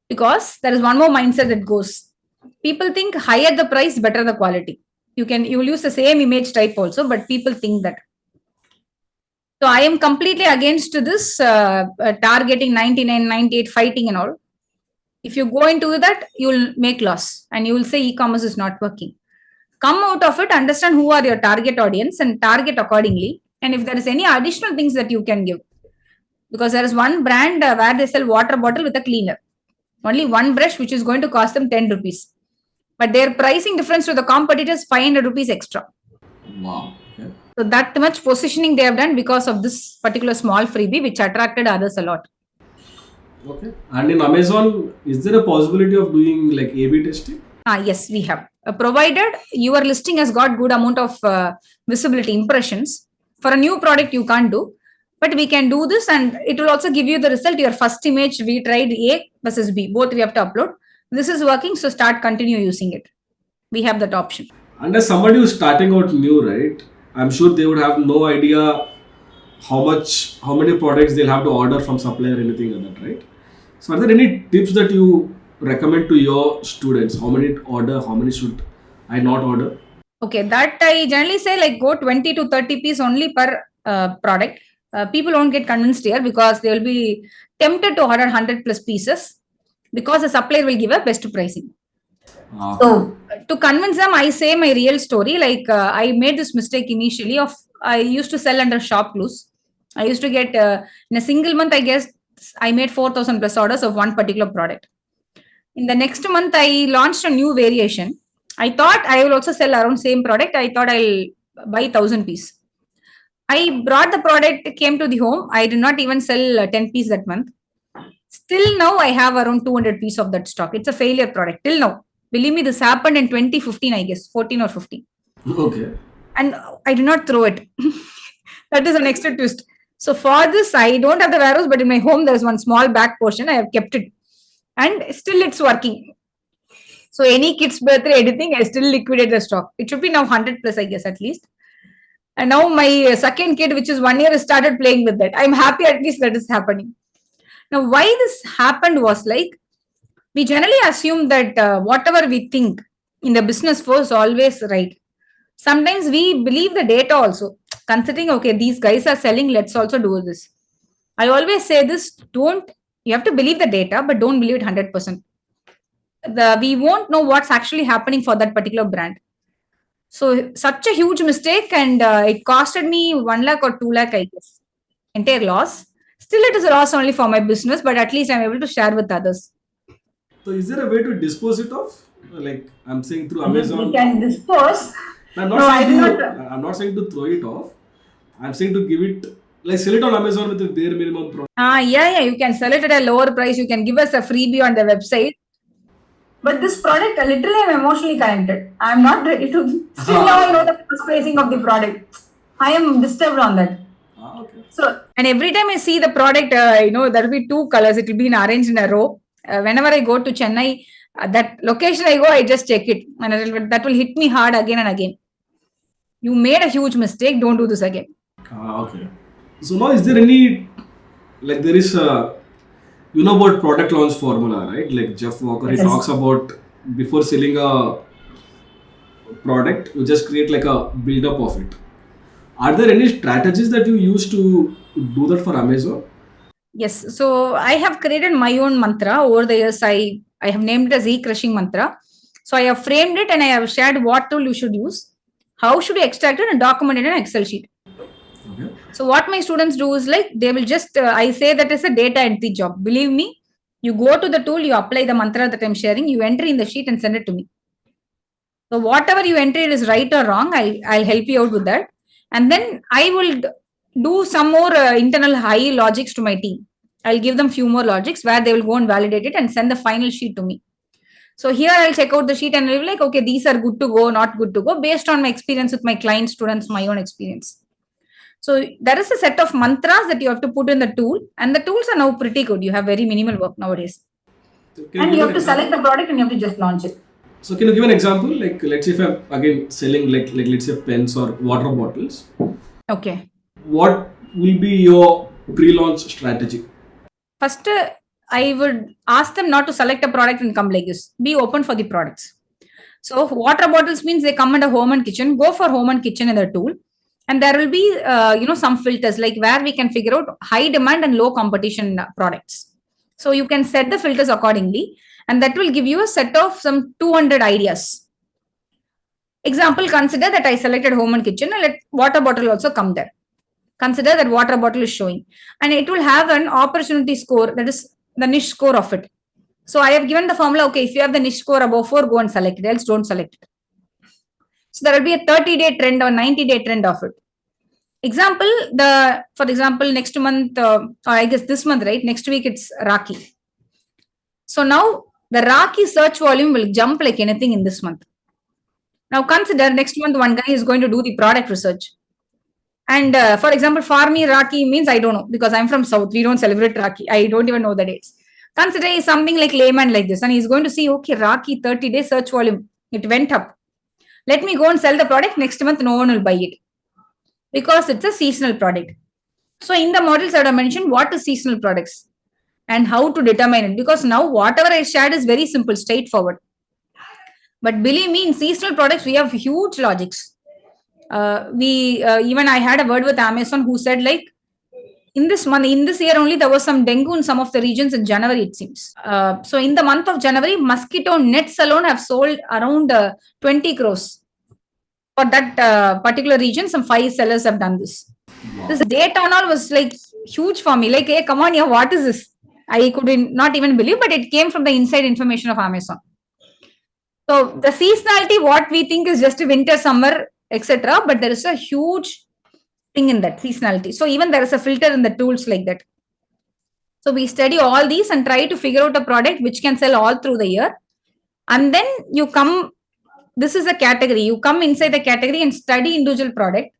because there is one more mindset that goes. People think higher the price, better the quality. You will use the same image type also, but people think that. So I am completely against this targeting 99, 98, fighting and all. If you go into that, you will make loss and you will say e-commerce is not working. Come out of it, understand who are your target audience and target accordingly. And if there is any additional things that you can give. Because there is one brand where they sell water bottle with a cleaner. Only one brush which is going to cost them 10 rupees. But their pricing difference to the competitors 500 rupees extra. Wow. Okay. So that much positioning they have done because of this particular small freebie which attracted others a lot. Okay. And in Amazon, is there a possibility of doing like A/B testing? Yes, we have. Provided your listing has got good amount of visibility impressions. For a new product, you can't do. But we can do this and it will also give you the result. Your first image, we tried A versus B. Both we have to upload. This is working, so continue using it. We have that option. And as somebody who's starting out new, right? I'm sure they would have no idea how many products they'll have to order from Supplier or anything like that, right? So are there any tips that you recommend to your students? How many to order? How many should I not order? Okay, that I generally say like go 20 to 30 pieces only per product. People won't get convinced here because they will be tempted to order 100 plus pieces because the supplier will give a best pricing. So to convince them, I say my real story. Like I made this mistake initially of I used to sell under shop close. I used to get in a single month, I guess I made 4,000 plus orders of one particular product. In the next month, I launched a new variation. I thought I will also sell around same product. I thought I'll buy 1,000 piece. I brought the product, came to the home. I did not even sell 10 piece that month. Still now I have around 200 piece of that stock. It's a failure product till now. Believe me, this happened in 2015, I guess, 14 or 15. Okay. And I did not throw it. That is an extra twist. So for this, I don't have the warehouse, but in my home, there's one small back portion. I have kept it. And still it's working. So any kid's birthday, anything, I still liquidate the stock. It should be now 100 plus, I guess, at least. And now my second kid, which is 1 year, started playing with that. I'm happy at least that is happening. Now, why this happened was like, we generally assume that whatever we think in the business was always right. Sometimes we believe the data also, considering, okay, these guys are selling, let's also do this. I always say this, you have to believe the data, but don't believe it 100%. We won't know what's actually happening for that particular brand. So such a huge mistake, and it costed me 1 lakh or 2 lakh, I guess, entire loss. Still, it is a loss only for my business, but at least I'm able to share with others. So is there a way to dispose it off? Like I'm saying through Amazon. We can dispose. I'm not saying to throw it off. I'm saying to give it, like sell it on Amazon with a bare minimum price. Yeah, you can sell it at a lower price. You can give us a freebie on the website. But this product, literally, I'm emotionally connected. I'm not ready to. Still now I know the first pricing of the product. I am disturbed on that. Okay. So, and every time I see the product, there will be 2 colors. It will be arranged in a row. Whenever I go to Chennai, that location I go, I just check it. And that will hit me hard again and again. You made a huge mistake. Don't do this again. Okay. So now is there any, like there is a, you know about product launch formula, right? Like Jeff Walker, Yes. he talks about before selling a product, you just create like a build up of it. Are there any strategies that you use to do that for Amazon? Yes. So I have created my own mantra over the years. I have named it as e-crushing mantra. So I have framed it and I have shared what tool you should use, how should you extract it and document it in an Excel sheet. Okay. So what my students do is like, they will just, I say that is a data entry job. Believe me, you go to the tool, you apply the mantra that I'm sharing, you enter in the sheet and send it to me. So whatever you enter is right or wrong, I'll help you out with that. And then I will do some more internal high logics to my team. I'll give them few more logics where they will go and validate it and send the final sheet to me. So here I'll check out the sheet and I'll be like, okay, these are good to go, not good to go, based on my experience with my client students, my own experience. So there is a set of mantras that you have to put in the tool, and the tools are now pretty good. You have very minimal work nowadays. So And you have to select the product and you have to just launch it. So can you give an example? Like let's say if I'm again selling like let's say pens or water bottles. Okay. What will be your pre-launch strategy? First, I would ask them not to select a product and come like this. Be open for the products. So water bottles means they come under home and kitchen. Go for home and kitchen in the tool. And there will be, some filters like where we can figure out high demand and low competition products. So you can set the filters accordingly. And that will give you a set of some 200 ideas. Example, consider that I selected home and kitchen and let water bottle also come there. Consider that water bottle is showing. And it will have an opportunity score, that is the niche score of it. So I have given the formula, okay, if you have the niche score above 4, go and select it, else don't select it. So there will be a 30-day trend or 90-day trend of it. For example, next month, or I guess this month, right? Next week it's Rakhi. So now the Rakhi search volume will jump like anything in this month. Now consider next month one guy is going to do the product research. And for example, for me, Rakhi means I don't know because I'm from South. We don't celebrate Rakhi. I don't even know the dates. Consider something like layman like this, and he's going to see, okay, Rakhi 30-day search volume. It went up. Let me go and sell the product. Next month, no one will buy it because it's a seasonal product. So in the models I have mentioned what is seasonal products and how to determine it, because now whatever I shared is very simple, straightforward. But believe me, in seasonal products, we have huge logics. Even I had a word with Amazon who said like, in this year only, there was some dengue in some of the regions in January, it seems. So in the month of January, mosquito nets alone have sold around 20 crores. For that particular region, some 5 sellers have done this. Wow. This data and all was like huge for me. Like, hey, come on, yeah, what is this? I couldn't not even believe, but it came from the inside information of Amazon. So the seasonality, what we think is just winter, summer, etc., but there is a huge thing in that seasonality. So even there is a filter in the tools like that. So we study all these and try to figure out a product which can sell all through the year. And then you come, this is a category. You come inside the category and study individual product,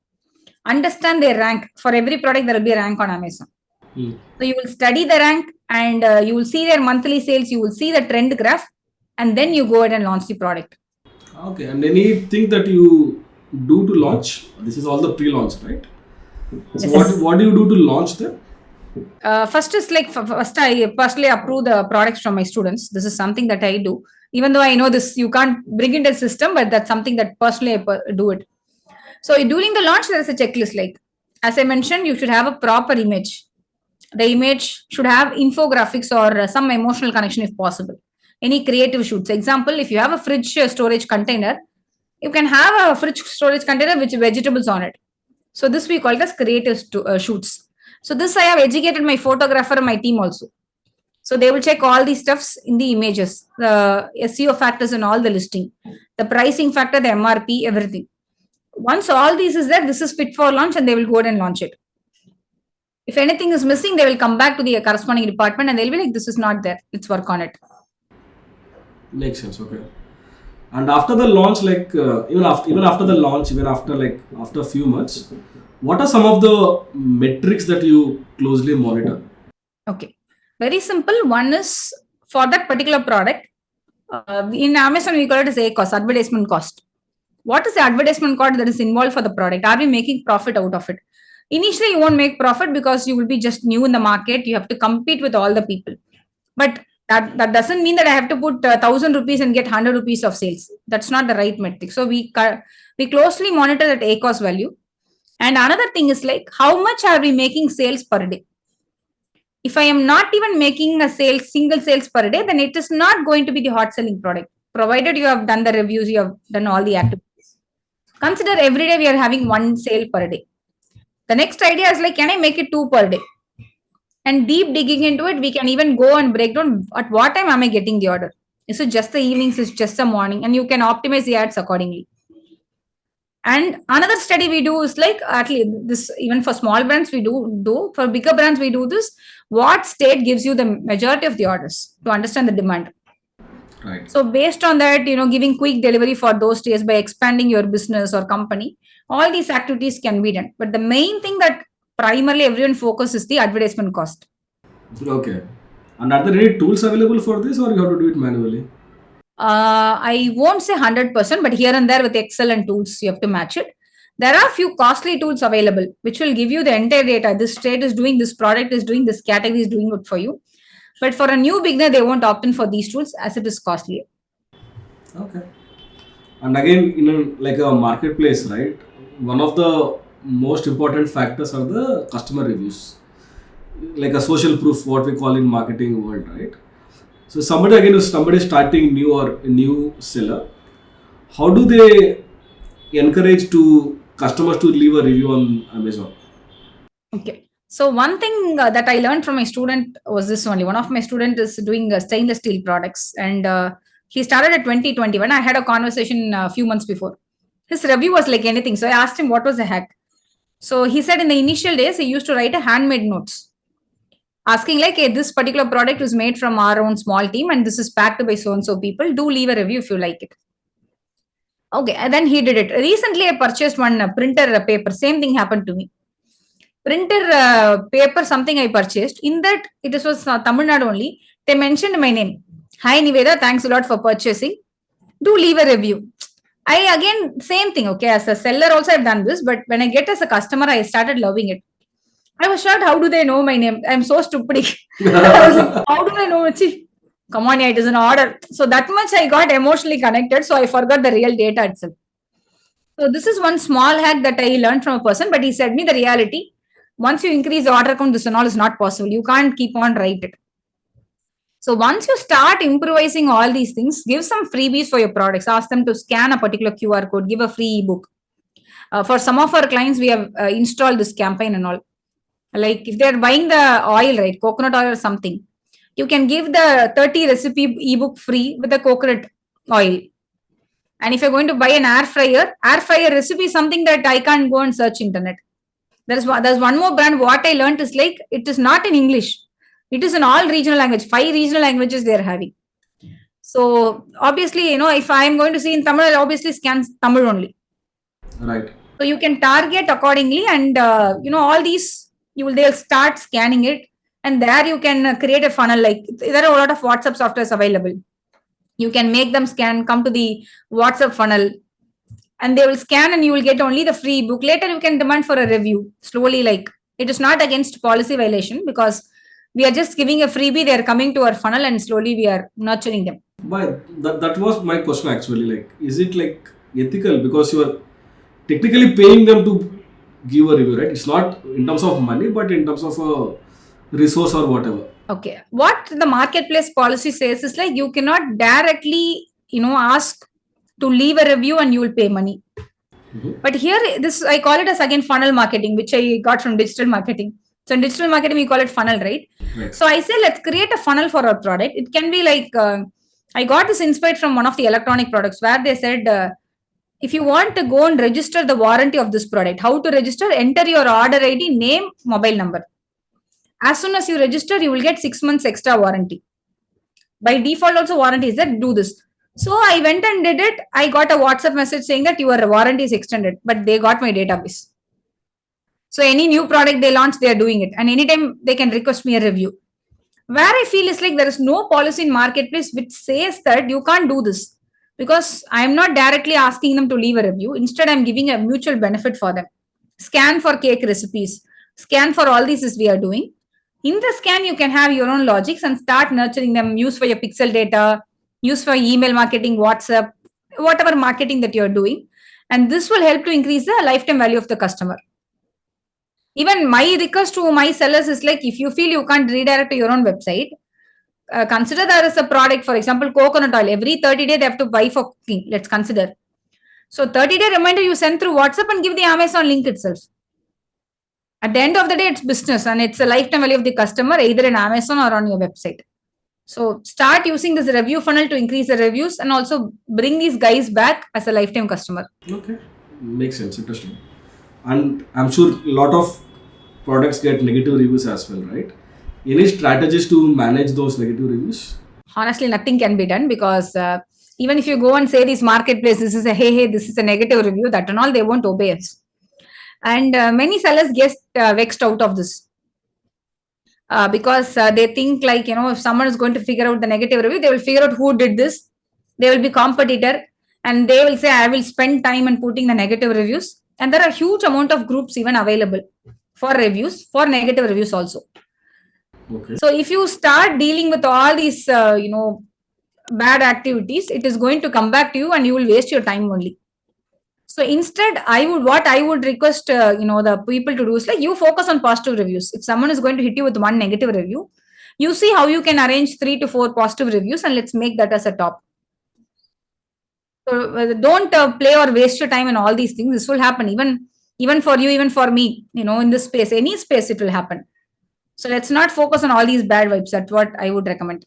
understand their rank. For every product, there will be a rank on Amazon. So you will study the rank and you will see their monthly sales, you will see the trend graph, and then you go ahead and launch the product. Okay, and anything that you do to launch? This is all the pre-launch, right? So Yes. what do you do to launch them? First is like, first I personally approve the products from my students. This is something that I do. Even though I know this, you can't bring it in the system, but that's something that personally I do it. So during the launch, there is a checklist. Like, as I mentioned, you should have a proper image. The image should have infographics or some emotional connection if possible. Any creative shoots. Example, if you have a fridge storage container, you can have a fridge storage container with vegetables on it. So this we call it as creative shoots. So this I have educated my photographer and my team also. So they will check all these stuffs in the images, the SEO factors and all the listing, the pricing factor, the MRP, everything. Once all these is there, this is fit for launch and they will go ahead and launch it. If anything is missing, they will come back to the corresponding department and they'll be like, this is not there. Let's work on it. Makes sense. Okay. And after the launch, like even after the launch, even after a few months, what are some of the metrics that you closely monitor? Okay. Very simple. One is for that particular product. In Amazon, we call it as A cost, advertisement cost. What is the advertisement cost that is involved for the product? Are we making profit out of it? Initially, you won't make profit because you will be just new in the market. You have to compete with all the people. But that doesn't mean that I have to put 1,000 rupees and get 100 rupees of sales. That's not the right metric. So we closely monitor that A cost value. And another thing is like, how much are we making sales per day? If I am not even making a single sales per day, then it is not going to be the hot selling product. Provided you have done the reviews, you have done all the activities. Consider every day we are having one sale per day. The next idea is like, can I make it 2 per day? And deep digging into it, we can even go and break down at what time am I getting the order. Is it just the evenings? Is it just the morning? And you can optimize the ads accordingly. And another study we do is like, at least this, even for small brands, we do for bigger brands, we do this. What state gives you the majority of the orders to understand the demand? Right. So based on that, giving quick delivery for those states by expanding your business or company, all these activities can be done. But the main thing that primarily everyone focuses is the advertisement cost. Okay. And are there any tools available for this, or you have to do it manually? I won't say 100%, but here and there with Excel and tools, you have to match it. There are a few costly tools available, which will give you the entire data. This state is doing, this product is doing, this category is doing it for you. But for a new beginner, they won't opt in for these tools as it is costly. Okay. And again, in like a marketplace, right? One of the most important factors are the customer reviews, like a social proof, what we call in marketing world, right? So somebody starting new or a new seller, how do they encourage to customers to leave a review on Amazon? Okay. So one thing that I learned from my student was this only. One of my students is doing stainless steel products, and he started at 2021. I had a conversation a few months before. His review was like anything. So I asked him what was the hack. So he said in the initial days, he used to write a handmade notes, asking like, hey, this particular product is made from our own small team and this is packed by so-and-so people. Do leave a review if you like it. Okay, and then he did it. Recently, I purchased one printer paper. Same thing happened to me. Printer paper, something I purchased. In that, it was Tamil Nadu only. They mentioned my name. Hi, Nivetha, thanks a lot for purchasing. Do leave a review. I again, same thing. Okay, as a seller also I've done this, but when I get as a customer, I started loving it. I was shocked. How do they know my name? I'm so stupid. I was like, how do they know it? Come on, yeah, it is an order. So that much I got emotionally connected. So I forgot the real data itself. So this is one small hack that I learned from a person, but he said me the reality. Once you increase the order count, this and all is not possible. You can't keep on write it. So once you start improvising all these things, give some freebies for your products. Ask them to scan a particular QR code, give a free ebook. For some of our clients, we have installed this campaign and all. Like if they're buying the oil, right, coconut oil or something, you can give the 30 recipe ebook free with the coconut oil. And if you're going to buy an air fryer recipe is something that I can't go and search internet. There's one more brand. What I learned is like it is not in English. It is in all regional language. 5 regional languages they're having. So obviously, if I'm going to see in Tamil, I'll obviously scan Tamil only. Right. So you can target accordingly, and all these they'll start scanning it, and there you can create a funnel. Like there are a lot of WhatsApp softwares available. You can make them scan, come to the WhatsApp funnel, and they will scan, and you will get only the free book. Later, you can demand for a review. Slowly, like it is not against policy violation because we are just giving a freebie. They are coming to our funnel, and slowly we are nurturing them. But that was my question actually. Like, is it like ethical because you are technically paying them to give a review, right? It's not in terms of money, but in terms of a resource or whatever. Okay. What the marketplace policy says is like you cannot directly, ask to leave a review and you will pay money. But here, I call it as again funnel marketing, which I got from digital marketing. So in digital marketing, we call it funnel, right? So I say, let's create a funnel for our product. It can be like, I got this inspired from one of the electronic products where they said, if you want to go and register the warranty of this product, how to register? Enter your order ID, name, mobile number. As soon as you register, you will get 6 months extra warranty. By default, also warranty is that do this. So I went and did it. I got a WhatsApp message saying that your warranty is extended, but they got my database. So any new product they launch, they are doing it. And anytime they can request me a review. Where I feel is like there is no policy in marketplace which says that you can't do this. Because I'm not directly asking them to leave a review. Instead, I'm giving a mutual benefit for them. Scan for cake recipes. Scan for all these is we are doing. In the scan, you can have your own logics and start nurturing them. Use for your pixel data, use for email marketing, WhatsApp, whatever marketing that you're doing. And this will help to increase the lifetime value of the customer. Even my request to my sellers is like, if you feel you can't redirect to your own website, consider there is a product, for example, coconut oil. Every 30 days they have to buy for cooking. Let's consider. So 30-day reminder you send through WhatsApp and give the Amazon link itself. At the end of the day, it's business and it's a lifetime value of the customer, either in Amazon or on your website. So start using this review funnel to increase the reviews and also bring these guys back as a lifetime customer. Okay, makes sense. Interesting. And I'm sure a lot of products get negative reviews as well, right? Any strategies to manage those negative reviews? Honestly, nothing can be done because even if you go and say this marketplace, this is a hey, this is a negative review, that and all, they won't obey us. And many sellers get vexed out of this because they think like, if someone is going to figure out the negative review, they will figure out who did this. They will be competitor and they will say, I will spend time in putting the negative reviews. And there are huge amount of groups even available for reviews, for negative reviews also. Okay. So if you start dealing with all these, bad activities, it is going to come back to you and you will waste your time only. So instead, what I would request, the people to do is like you focus on positive reviews. If someone is going to hit you with one negative review, you see how you can arrange 3 to 4 positive reviews and let's make that as a top. So don't play or waste your time in all these things. This will happen even for you, even for me, in this space, any space, it will happen. So let's not focus on all these bad vibes. That's what I would recommend.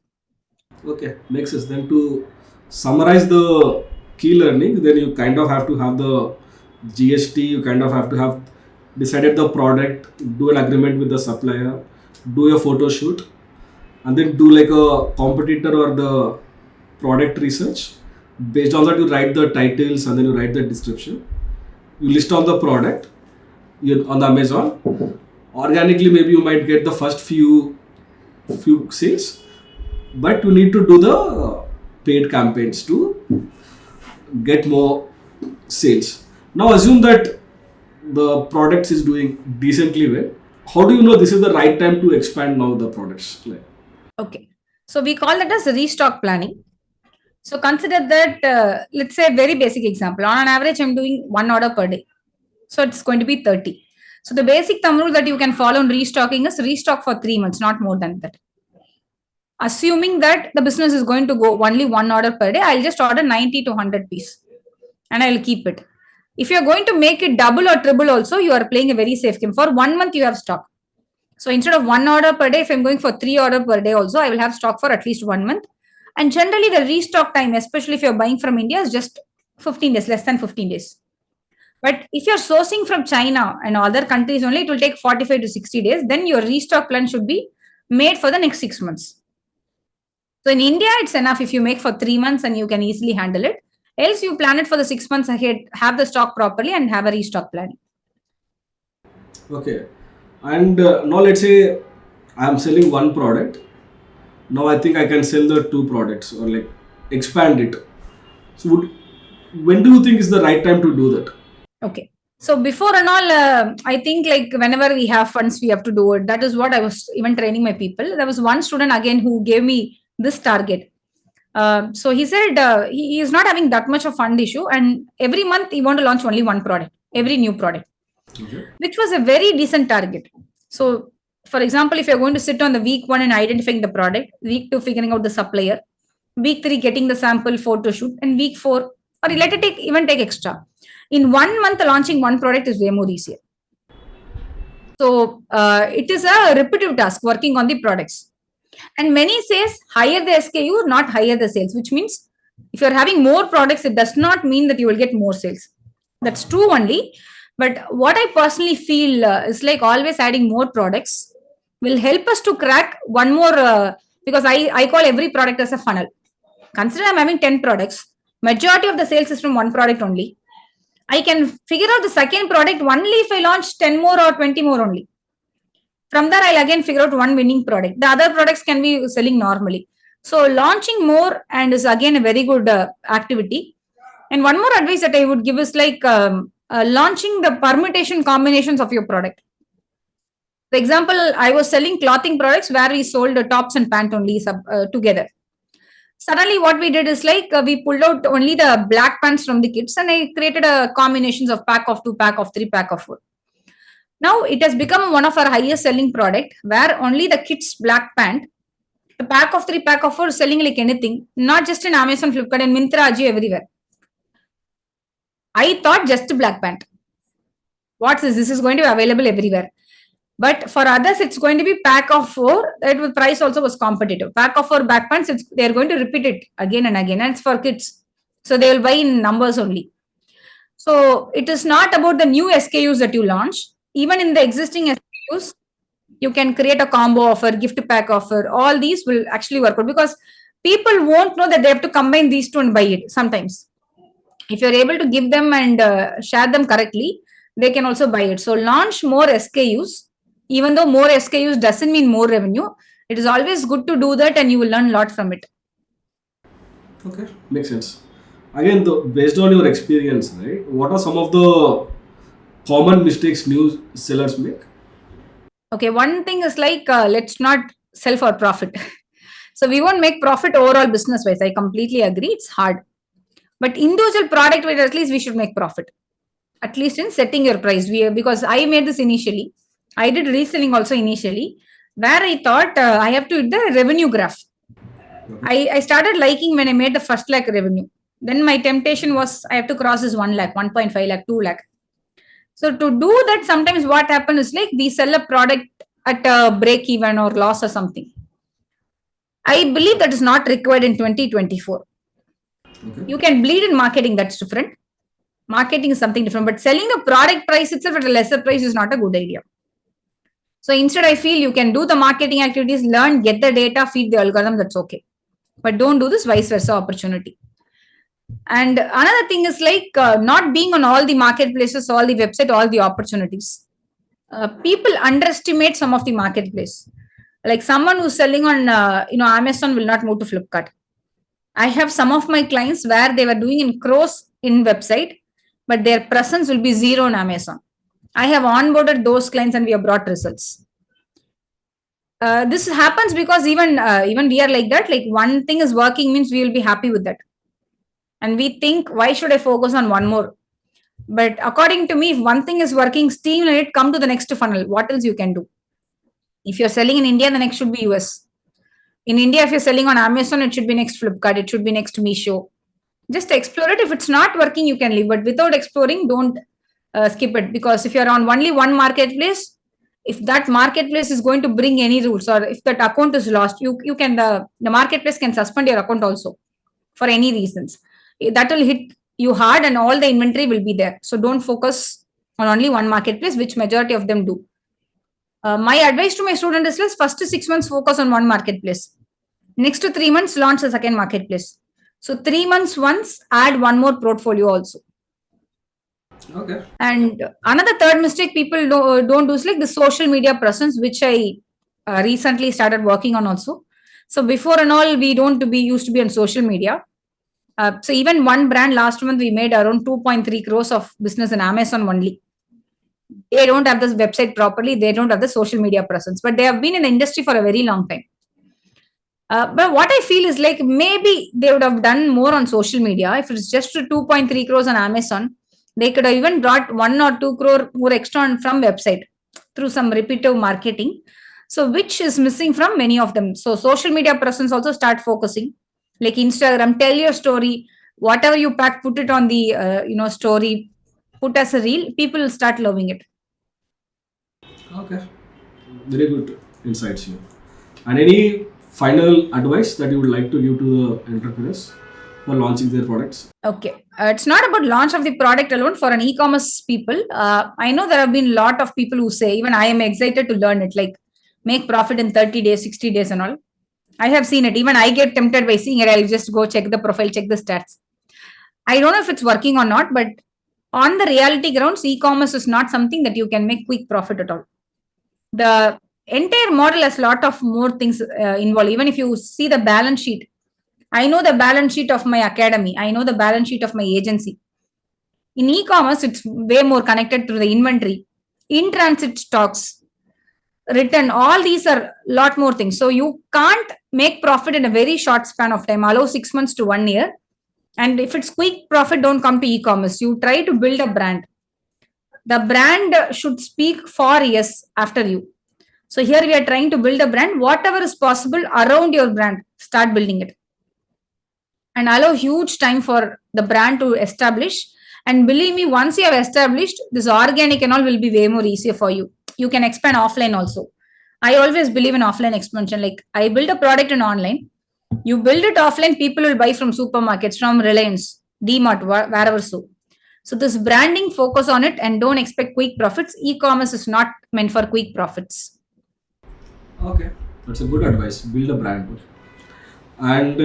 Okay, makes sense. Then to summarize the key learning, then you kind of have to have the GST, you kind of have to have decided the product, do an agreement with the supplier, do a photo shoot, and then do like a competitor or the product research. Based on that, you write the titles and then you write the description. You list on the product on the Amazon. Organically, maybe you might get the first few sales, but you need to do the paid campaigns to get more sales. Now assume that the products is doing decently well. How do you know this is the right time to expand now the products? Okay, so we call that as restock planning. So consider that, let's say a very basic example. On an average, I'm doing 1 order per day. So it's going to be 30. So the basic thumb rule that you can follow in restocking is restock for 3 months, not more than that. Assuming that the business is going to go only 1 order per day, I'll just order 90 to 100 pieces and I'll keep it. If you're going to make it double or triple also, you are playing a very safe game. For 1 month, you have stock. So instead of 1 order per day, if I'm going for 3 orders per day also, I will have stock for at least 1 month. And generally the restock time, especially if you're buying from India, is just 15 days, less than 15 days. But if you're sourcing from China and other countries only, it will take 45 to 60 days. Then your restock plan should be made for the next 6 months. So in India, it's enough if you make for 3 months and you can easily handle it. Else you plan it for the 6 months ahead, have the stock properly and have a restock plan. Okay. And now let's say I'm selling one product. Now I think I can sell the two products or like expand it. So when do you think is the right time to do that? Okay. So before and all, I think like whenever we have funds, we have to do it. That is what I was even training my people. There was one student again who gave me this target. So he said he is not having that much of fund issue, and every month he want to launch only one product, every new product, which was a very decent target. So, for example, if you're going to sit on the week 1 and identifying the product, week 2 figuring out the supplier, week 3 getting the sample photo shoot, and week 4, or let it even take extra. In 1 month, launching one product is way more easier. So it is a repetitive task working on the products. And many says higher the SKU, not higher the sales, which means if you're having more products, it does not mean that you will get more sales. That's true only. But what I personally feel is like always adding more products will help us to crack one more, because I call every product as a funnel. Consider I'm having 10 products. Majority of the sales is from one product only. I can figure out the second product only if I launch 10 more or 20 more only. From there, I'll again figure out one winning product. The other products can be selling normally. So launching more and is again a very good activity. And one more advice that I would give is like launching the permutation combinations of your product. For example, I was selling clothing products where we sold tops and pant only together. Suddenly what we did is like we pulled out only the black pants from the kids and I created a combinations of pack of 2, pack of 3, pack of 4. Now it has become one of our highest selling product where only the kids black pant, the pack of 3, pack of 4 is selling like anything, not just in Amazon, Flipkart and Myntra, Ajio, everywhere. I thought just black pant. What's this? This is going to be available everywhere. But for others, it's going to be pack of 4. That price also was competitive. Pack of 4 back pants, they're going to repeat it again and again. And it's for kids. So they will buy in numbers only. So it is not about the new SKUs that you launch. Even in the existing SKUs, you can create a combo offer, gift pack offer. All these will actually work out because people won't know that they have to combine these two and buy it sometimes. If you're able to give them and share them correctly, they can also buy it. So launch more SKUs. Even though more SKUs doesn't mean more revenue, it is always good to do that and you will learn a lot from it. Okay, makes sense. Again, based on your experience, right, what are some of the common mistakes new sellers make? Okay, one thing is like, let's not sell for profit. So we won't make profit overall business wise. I completely agree. It's hard. But individual product wise, at least we should make profit. At least in setting your price. Because I made this initially. I did reselling also initially, where I thought I have to hit the revenue graph. I started liking when I made the first lakh revenue. Then my temptation was I have to cross this 1 lakh, 1.5 lakh, 2 lakh. So to do that, sometimes what happens is like we sell a product at a break even or loss or something. I believe that is not required in 2024. Okay. You can bleed in marketing, that's different. Marketing is something different, but selling the product price itself at a lesser price is not a good idea. So instead, I feel you can do the marketing activities, learn, get the data, feed the algorithm, that's okay. But don't do this vice versa opportunity. And another thing is like not being on all the marketplaces, all the website, all the opportunities. People underestimate some of the marketplace. Like someone who's selling on, Amazon will not move to Flipkart. I have some of my clients where they were doing in crores in website, but their presence will be zero on Amazon. I have onboarded those clients and we have brought results. This happens because even we are like that. Like one thing is working means we will be happy with that. And we think, why should I focus on one more? But according to me, if one thing is working, steam let it come to the next funnel. What else you can do? If you're selling in India, the next should be US. In India, if you're selling on Amazon, it should be next Flipkart. It should be next Meesho. Just explore it. If it's not working, you can leave. But without exploring, don't skip it. Because if you're on only one marketplace, If that marketplace is going to bring any rules, or if that account is lost, you can the marketplace can suspend your account also for any reasons. That will hit you hard, and all the inventory will be there. So don't focus on only one marketplace, which majority of them do. My advice to my student is, first 6 months focus on one marketplace. Next to 3 months, launch a second marketplace. So 3 months once, add one more portfolio also. Okay. And another third mistake people don't do is like the social media presence, which I recently started working on also. So before and all, we don't be used to be on social media. So even one brand last month, we made around 2.3 crores of business in Amazon only. They don't have this website properly. They don't have the social media presence, but they have been in the industry for a very long time. But what I feel is like maybe they would have done more on social media. If it's just 2.3 crores on Amazon, they could have even brought 1 or 2 crore more extra from website through some repetitive marketing. So which is missing from many of them. So social media presence also start focusing, like Instagram. Tell your story, whatever you pack, put it on the story, put as a reel. People will start loving it. Okay. Very good insights here. And any final advice that you would like to give to the entrepreneurs for launching their products? Okay. It's not about launch of the product alone for an e-commerce people. I know there have been a lot of people who say, even I am excited to learn it, like make profit in 30 days, 60 days and all. I have seen it. Even I get tempted by seeing it. I'll just go check the profile, check the stats. I don't know if it's working or not, but on the reality grounds, e-commerce is not something that you can make quick profit at all. The entire model has a lot of more things involved. Even if you see the balance sheet, I know the balance sheet of my academy. I know the balance sheet of my agency. In e-commerce, it's way more connected to the inventory, in-transit stocks, return. All these are a lot more things. So you can't make profit in a very short span of time. Allow 6 months to 1 year. And if it's quick profit, don't come to e-commerce. You try to build a brand. The brand should speak for yes after you. So here we are trying to build a brand. Whatever is possible around your brand, start building it. And allow huge time for the brand to establish. And believe me, once you have established, this organic and all will be way more easier for you. You can expand offline also. I always believe in offline expansion. Like I build a product in online. You build it offline, people will buy from supermarkets, from Reliance, DMart, wherever so. So this branding, focus on it and don't expect quick profits. E-commerce is not meant for quick profits. Okay, that's a good advice. Build a brand. And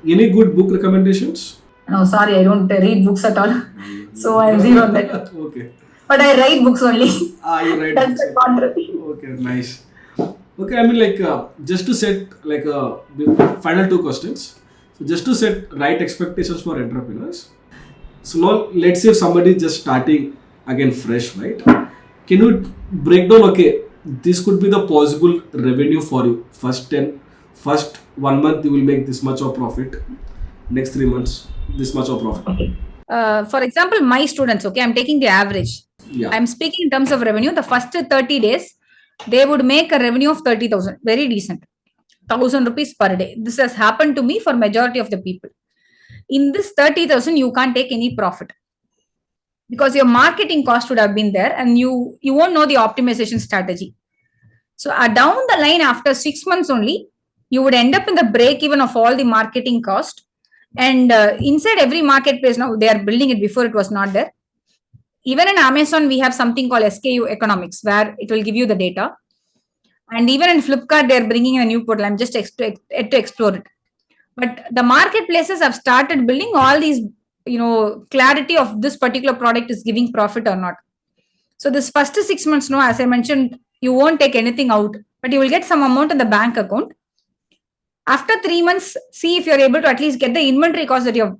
any good book recommendations? No, sorry, I don't read books at all. So I'm zero on that. Okay. But I write books only. You write That's books. the contrary. Okay, nice. Okay, I mean just to set the final 2 questions. So just to set right expectations for entrepreneurs. So now let's say if somebody is just starting again fresh, right? Can you break down, okay, this could be the possible revenue for you. First 1 month you will make this much of profit. Next 3 months, this much of profit. Okay. For example, my students, okay, I'm taking the average. Yeah. I'm speaking in terms of revenue. The first 30 days, they would make a revenue of 30,000. Very decent. 1,000 rupees per day. This has happened to me for majority of the people. In this 30,000, you can't take any profit because your marketing cost would have been there and you won't know the optimization strategy. So down the line, after 6 months only, you would end up in the break even of all the marketing cost. And inside every marketplace now, they are building it. Before it was not there. Even in Amazon, we have something called SKU economics, where it will give you the data. And even in Flipkart, they're bringing a new portal. I'm just yet to explore it. But the marketplaces have started building all these, clarity of this particular product is giving profit or not. So this first 6 months, no, as I mentioned, you won't take anything out, but you will get some amount in the bank account. After 3 months, see if you're able to at least get the inventory cost that you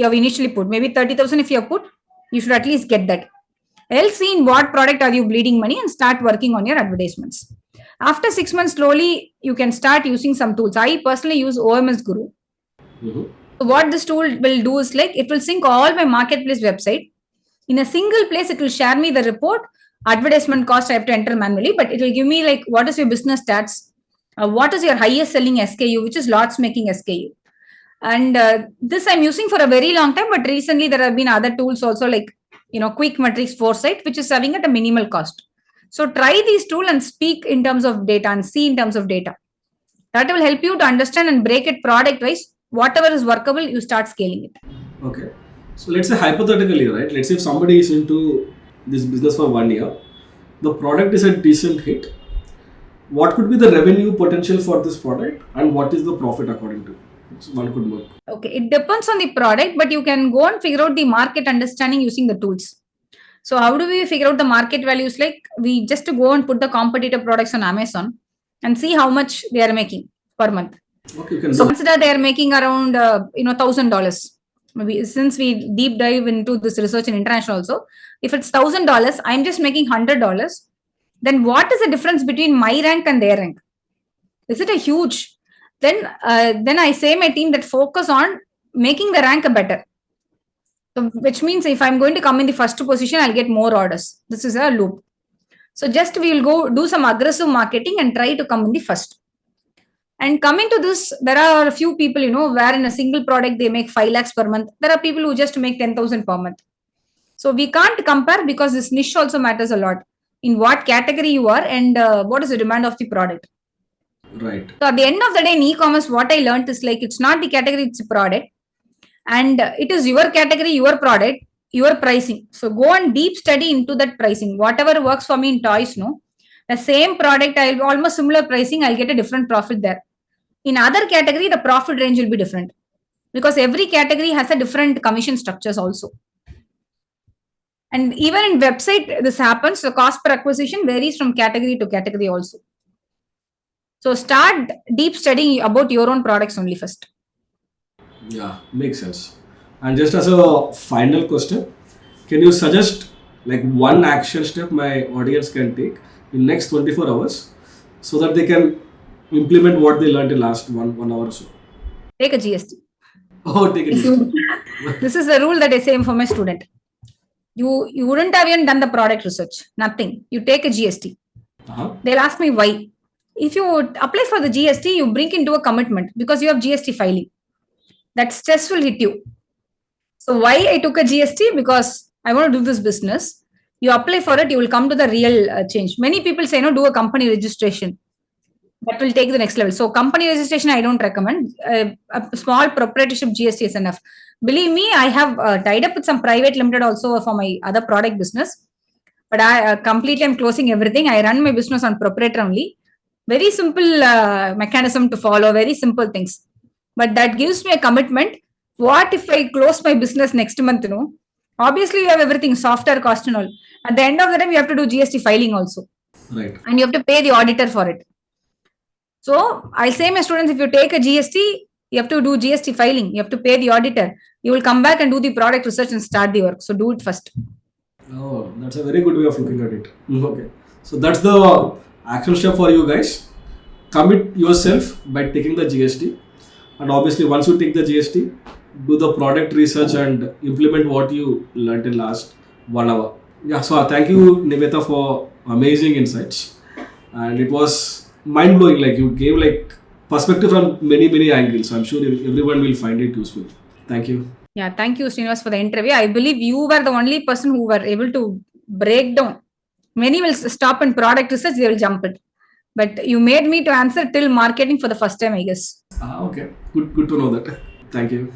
have initially put. Maybe 30,000 if you have put, you should at least get that. Else, see in what product are you bleeding money and start working on your advertisements. After 6 months, slowly you can start using some tools. I personally use OMS Guru. Mm-hmm. So what this tool will do is like it will sync all my marketplace website. In a single place, it will share me the report, advertisement cost I have to enter manually, but it will give me like what is your business stats, what is your highest selling SKU, which is lots making SKU. And this I'm using for a very long time, but recently there have been other tools also like, Quick Metrics Foresight, which is serving at a minimal cost. So try these tools and speak in terms of data and see in terms of data. That will help you to understand and break it product wise. Whatever is workable, you start scaling it. Okay. So let's say hypothetically, right? Let's say if somebody is into this business for 1 year, the product is a decent hit. What could be the revenue potential for this product and what is the profit according to? So one could work. Okay, it depends on the product, but you can go and figure out the market understanding using the tools. So how do we figure out the market values? Like we just go and put the competitor products on Amazon and see how much they are making per month. Okay, you can So do. consider they are making around $1,000. Maybe since we deep dive into this research in international also, if it's $1,000, I'm just making $100. Then what is the difference between my rank and their rank? Is it a huge? Then I say my team that focus on making the rank better. So which means if I'm going to come in the first position, I'll get more orders. This is a loop. So just we will go do some aggressive marketing and try to come in the first. And coming to this, there are a few people, where in a single product they make 5 lakhs per month. There are people who just make 10,000 per month. So we can't compare because this niche also matters a lot in what category you are and what is the demand of the product. Right. So at the end of the day in e-commerce, what I learned is like it's not the category, it's a product. And it is your category, your product, your pricing. So go and deep study into that pricing. Whatever works for me in toys, the same product, I'll almost similar pricing, I'll get a different profit there. In other category, the profit range will be different because every category has a different commission structures also. And even in website, this happens. The cost per acquisition varies from category to category also. So start deep studying about your own products only first. Yeah, makes sense. And just as a final question, can you suggest like one action step my audience can take in next 24 hours so that they can implement what they learned in last one hour or so? Take a GST. Oh, take it. This is the rule that I say for my student. You wouldn't have even done the product research. Nothing. You take a GST. They'll ask me why. If you apply for the GST, you bring into a commitment because you have GST filing. That stress will hit you. So why I took a GST? Because I want to do this business. You apply for it, you will come to the real change. Many people say, do a company registration. That will take the next level. So company registration, I don't recommend. A small proprietorship GST is enough. Believe me, I have tied up with some private limited also for my other product business. But I completely am closing everything. I run my business on proprietor only. Very simple mechanism to follow, very simple things. But that gives me a commitment. What if I close my business next month? Obviously, you have everything, software cost and all. At the end of the day, you have to do GST filing also. Right. And you have to pay the auditor for it. So I say my students, if you take a GST, you have to do GST filing. You have to pay the auditor. You will come back and do the product research and start the work. So do it first. Oh, that's a very good way of looking at it. Okay. So that's the action step for you guys. Commit yourself by taking the GST. And obviously, once you take the GST, do the product research and implement what you learned in last 1 hour. Yeah, so thank you, Nivetha, for amazing insights. And it was mind-blowing. Like you gave like perspective from many angles. So I'm sure everyone will find it useful. Thank you. Yeah, thank you, Srinivas, for the interview. I believe you were the only person who were able to break down. Many will stop in product research, they will jump it. But you made me to answer till marketing for the first time, I guess. Okay. Good to know that. Thank you.